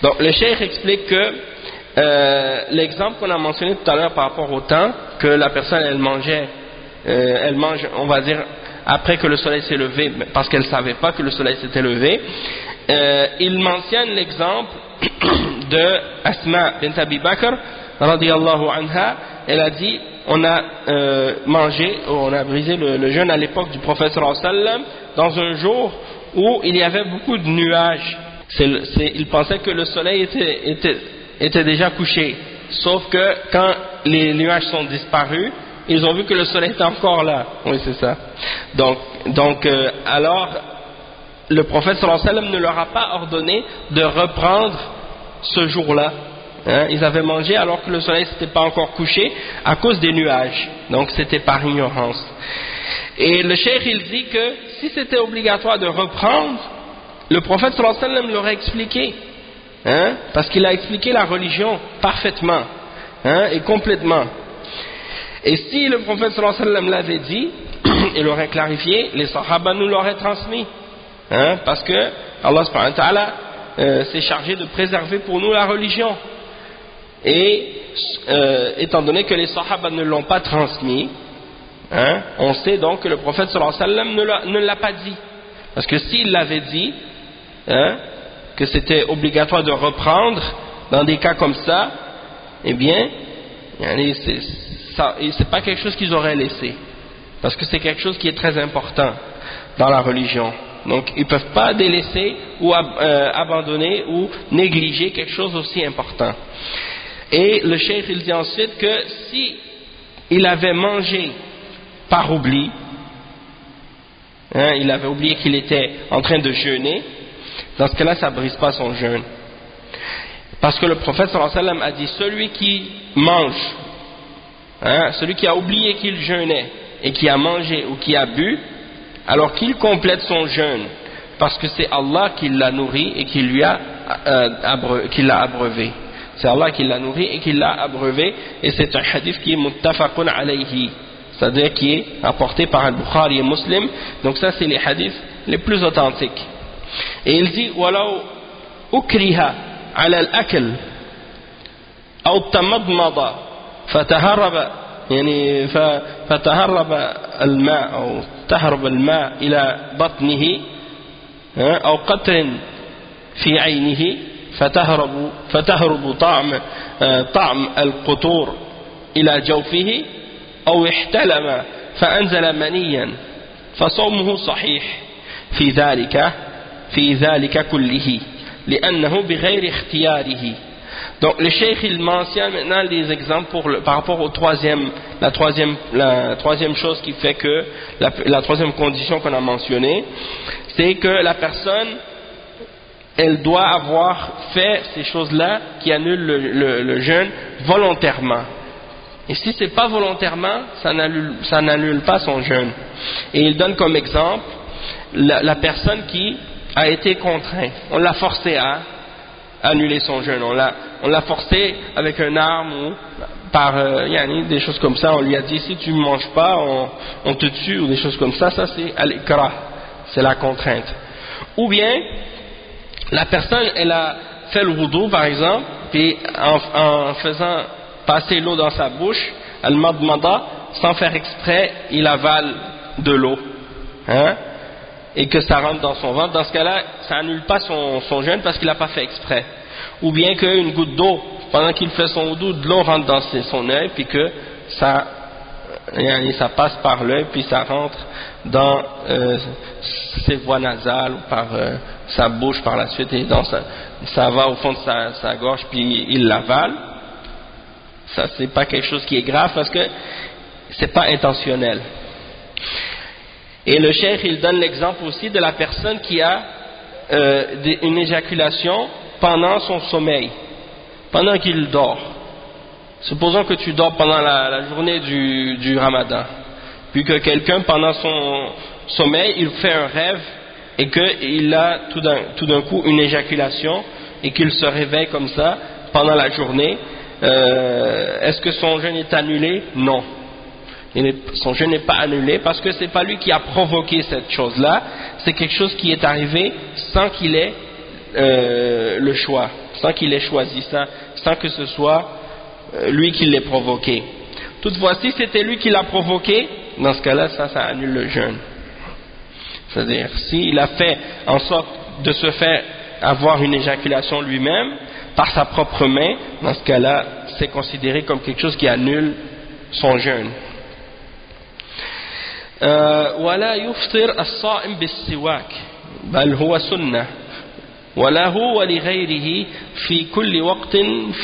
Donc le cheikh explique que l'exemple qu'on a mentionné tout à l'heure par rapport au temps que la personne elle mange on va dire après que le soleil s'est levé parce qu'elle ne savait pas que le soleil s'était levé, il mentionne l'exemple de Asma bint Abi Bakr radiyallahu anha. Elle a dit on a on a brisé le jeûne à l'époque du prophète sallallahu alayhi wa sallam dans un jour où il y avait beaucoup de nuages. Il pensait que le soleil était déjà couché, sauf que quand les nuages sont disparus, ils ont vu que le soleil était encore là. Oui, c'est ça. Donc alors, le prophète sallallahu alayhi wa sallam ne leur a pas ordonné de reprendre ce jour-là. Ils avaient mangé alors que le soleil s'était pas encore couché à cause des nuages. Donc c'était par ignorance. Et le cheikh il dit que si c'était obligatoire de reprendre, le prophète sallallahu alayhi wa sallam l'aurait expliqué, parce qu'il a expliqué la religion parfaitement et complètement. Et si le prophète sallallahu alayhi wa sallam l'avait dit, il l'aurait clarifié, les sahaba nous l'auraient transmis, parce que Allah subhanahu wa ta'ala s'est chargé de préserver pour nous la religion. Et étant donné que les sahaba ne l'ont pas transmis, on sait donc que le prophète sallallahu alayhi wa sallam ne l'a pas dit. Parce que s'il l'avait dit, que c'était obligatoire de reprendre dans des cas comme ça, eh bien, c'est pas quelque chose qu'ils auraient laissé. Parce que c'est quelque chose qui est très important dans la religion. Donc ils ne peuvent pas délaisser ou abandonner ou négliger quelque chose aussi important. Et le cheikh il dit ensuite que si il avait mangé par oubli, il avait oublié qu'il était en train de jeûner, dans ce cas-là ça ne brise pas son jeûne. Parce que le prophète sallallahu alayhi wa sallam a dit celui qui mange, celui qui a oublié qu'il jeûnait et qui a mangé ou qui a bu, alors qu'il complète son jeûne, parce que c'est Allah qui l'a nourri et qui l'a abreuvé. C'est Allah qui l'a nourri et qui l'a abreuvé, et c'est un hadith qui est muttafaqun alayhi, c'est-à-dire qui est apporté par Al-Bukhari et Muslim. Donc ça c'est les hadiths les plus authentiques. Et il dit walau ukriha ala al-akl aw tamadmada fataharraba يعني فتهرب الماء أو تهرب الماء إلى بطنه أو قطر في عينه فتهرب طعم القطور إلى جوفه أو احتلم فأنزل منيا فصومه صحيح في ذلك كله لأنه بغير اختياره. Donc le cheikh il mentionne maintenant des exemples par rapport au la troisième chose qui fait que la troisième condition qu'on a mentionnée, c'est que la personne elle doit avoir fait ces choses-là qui annulent le jeûne volontairement. Et si c'est pas volontairement, ça n'annule pas son jeûne. Et il donne comme exemple la personne qui a été contrainte, on l'a forcé à annuler son jeûne, on l'a forcé avec une arme ou par des choses comme ça, on lui a dit si tu ne manges pas on te tue ou des choses comme ça, ça c'est al-ikra, c'est la contrainte. Ou bien la personne, elle a fait le wudu par exemple, puis en faisant passer l'eau dans sa bouche, al-madmada, sans faire exprès, il avale de l'eau, hein, et que ça rentre dans son ventre. Dans ce cas-là, ça annule pas son jeûne parce qu'il n'a pas fait exprès. Ou bien qu'une goutte d'eau, pendant qu'il fait son wudu, de l'eau rentre dans son œil, puis que ça passe par l'œil, puis ça rentre dans ses voies nasales, ou par sa bouche par la suite, et ça va au fond de sa gorge, puis il l'avale. Ça, c'est pas quelque chose qui est grave parce que c'est pas intentionnel. Et le cheikh, il donne l'exemple aussi de la personne qui a une éjaculation pendant son sommeil, pendant qu'il dort. Supposons que tu dors pendant la journée du Ramadan, puis que quelqu'un pendant son sommeil, il fait un rêve et qu'il a tout d'un coup une éjaculation et qu'il se réveille comme ça pendant la journée. Est-ce que son jeûne est annulé? Non. Son jeûne n'est pas annulé parce que c'est pas lui qui a provoqué cette chose-là, c'est quelque chose qui est arrivé sans qu'il ait le choix, sans qu'il ait choisi ça, sans que ce soit lui qui l'ait provoqué. Toutefois, si c'était lui qui l'a provoqué, dans ce cas-là, ça annule le jeûne. C'est-à-dire, s'il a fait en sorte de se faire avoir une éjaculation lui-même, par sa propre main, dans ce cas-là, c'est considéré comme quelque chose qui annule son jeûne. ولا يفطر الصائم بالسواك بل هو سنة وله ولغيره في كل وقت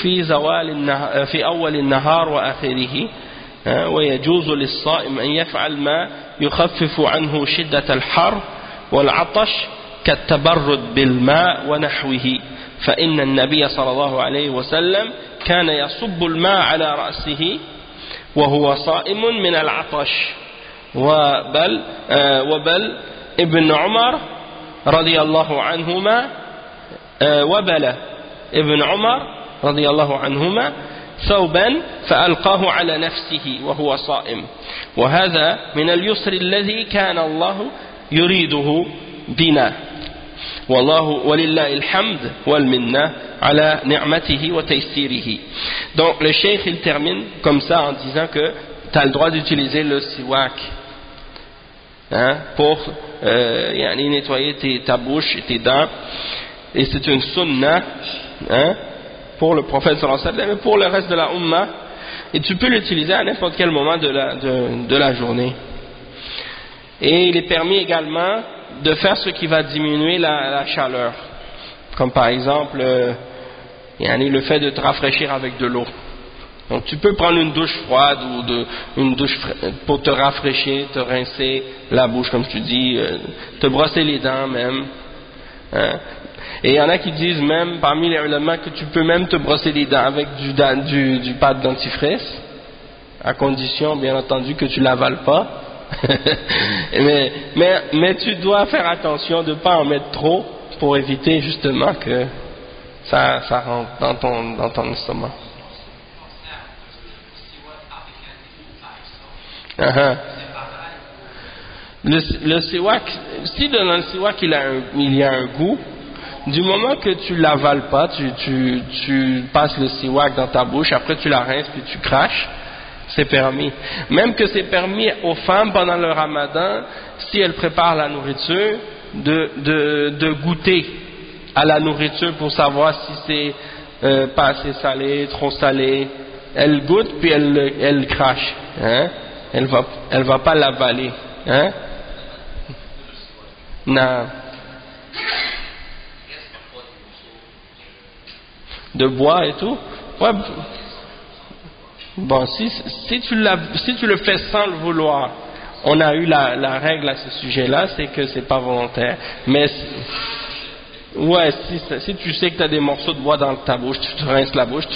في أول النهار وآخره ويجوز للصائم أن يفعل ما يخفف عنه شدة الحر والعطش كالتبرد بالماء ونحوه فإن النبي صلى الله عليه وسلم كان يصب الماء على رأسه وهو صائم من العطش وبل ابن عمر رضي الله عنهما وبل ابن عمر رضي الله عنهما ثوبا فألقاه على نفسه وهو صائم وهذا من اليسر الذي كان الله يريده بنا والله ولله الحمد والمنة على نعمته وتيسيره. Donc le cheikh il termine comme ça en disant que tu as le droit d'utiliser le siwak, hein, pour nettoyer ta bouche et tes dents, et c'est une sunna, hein, pour le prophète sallallahu alayhi wa sallam et pour le reste de la umma, et tu peux l'utiliser à n'importe quel moment de la journée. Et il est permis également de faire ce qui va diminuer la chaleur, comme par exemple le fait de te rafraîchir avec de l'eau. Donc tu peux prendre une douche froide ou une douche pour te rafraîchir, te rincer la bouche comme tu dis, te brosser les dents même, hein. Et il y en a qui disent même parmi les ulama que tu peux même te brosser les dents avec du pâte dentifrice, à condition bien entendu que tu l'avales pas. mais tu dois faire attention de ne pas en mettre trop pour éviter justement que ça rentre dans ton estomac. Le siwak, si dans le siwak il y a un goût, du moment que tu l'avales pas, tu passes le siwak dans ta bouche, après tu la rinces puis tu craches, c'est permis. Même que c'est permis aux femmes pendant le ramadan, si elles préparent la nourriture, de goûter à la nourriture pour savoir si c'est pas assez salé, trop salé. Elle goûte puis elle crache, hein? Elle va pas l'avaler, hein? Non. De bois et tout? Ouais. Bon, si tu le fais sans le vouloir, on a eu la règle à ce sujet-là, c'est que c'est pas volontaire. Mais ouais, si tu sais que tu as des morceaux de bois dans ta bouche, tu te rinces la bouche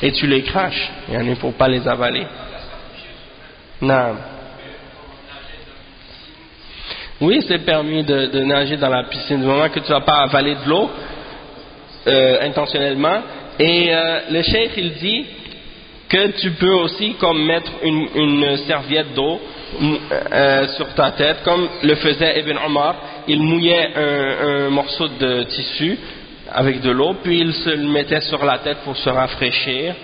et tu les craches. Il ne faut pas les avaler. Non. Oui, c'est permis de nager dans la piscine du moment que tu ne vas pas avaler de l'eau intentionnellement. Et le cheikh il dit que tu peux aussi comme mettre une serviette d'eau sur ta tête, comme le faisait Ibn Omar. Il mouillait un morceau de tissu avec de l'eau, puis il se le mettait sur la tête pour se rafraîchir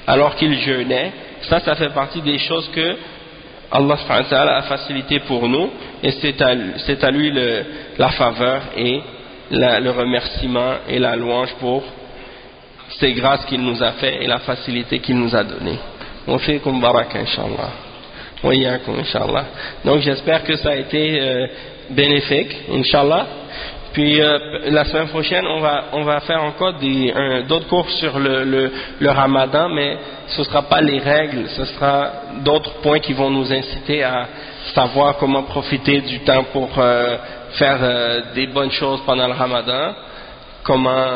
alors qu'il jeûnait. Ça fait partie des choses que Allah subhanahu wa ta'ala a facilité pour nous, et c'est à lui la faveur et le remerciement et la louange pour ces grâces qu'il nous a fait et la facilité qu'il nous a donnée. Wa fikum baraka inshallah. Wa iyyakum inshallah. Donc j'espère que ça a été bénéfique inshallah. Puis la semaine prochaine on va faire encore d'autres cours sur le Ramadan, mais ce ne sera pas les règles, ce sera d'autres points qui vont nous inciter à savoir comment profiter du temps pour faire des bonnes choses pendant le Ramadan, comment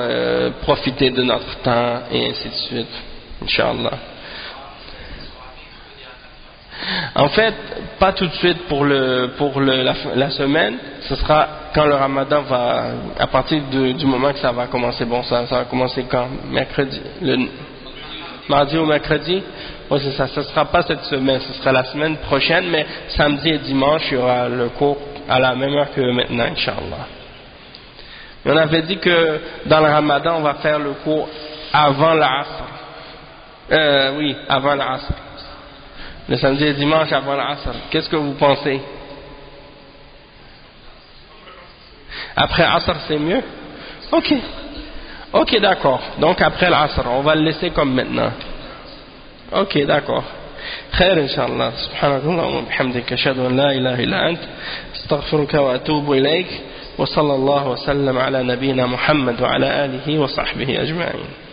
profiter de notre temps et ainsi de suite, Inch'Allah. En fait, pas tout de suite pour la semaine, ce sera quand le Ramadan va, à partir du moment que ça va commencer. Bon, ça va commencer quand? Mercredi, mardi ou mercredi? Oui, c'est ça. Ce ne sera pas cette semaine, ce sera la semaine prochaine, mais samedi et dimanche, il y aura le cours à la même heure que maintenant, Inch'Allah. On avait dit que dans le Ramadan, on va faire le cours avant l'Asr. Oui, avant l'Asr. Le samedi et dimanche avant l'Asr. Qu'est-ce que vous pensez? Après Asr, c'est mieux? Ok, d'accord. Donc après l'Asr, on va le laisser comme maintenant. Ok, d'accord. خير إن شاء الله. سبحانك اللهم وبحمدك أشهد أن لا إله إلا أنت أستغفرك وأتوب إليك وصلى الله وسلم على نبينا محمد وعلى آله وصحبه أجمعين.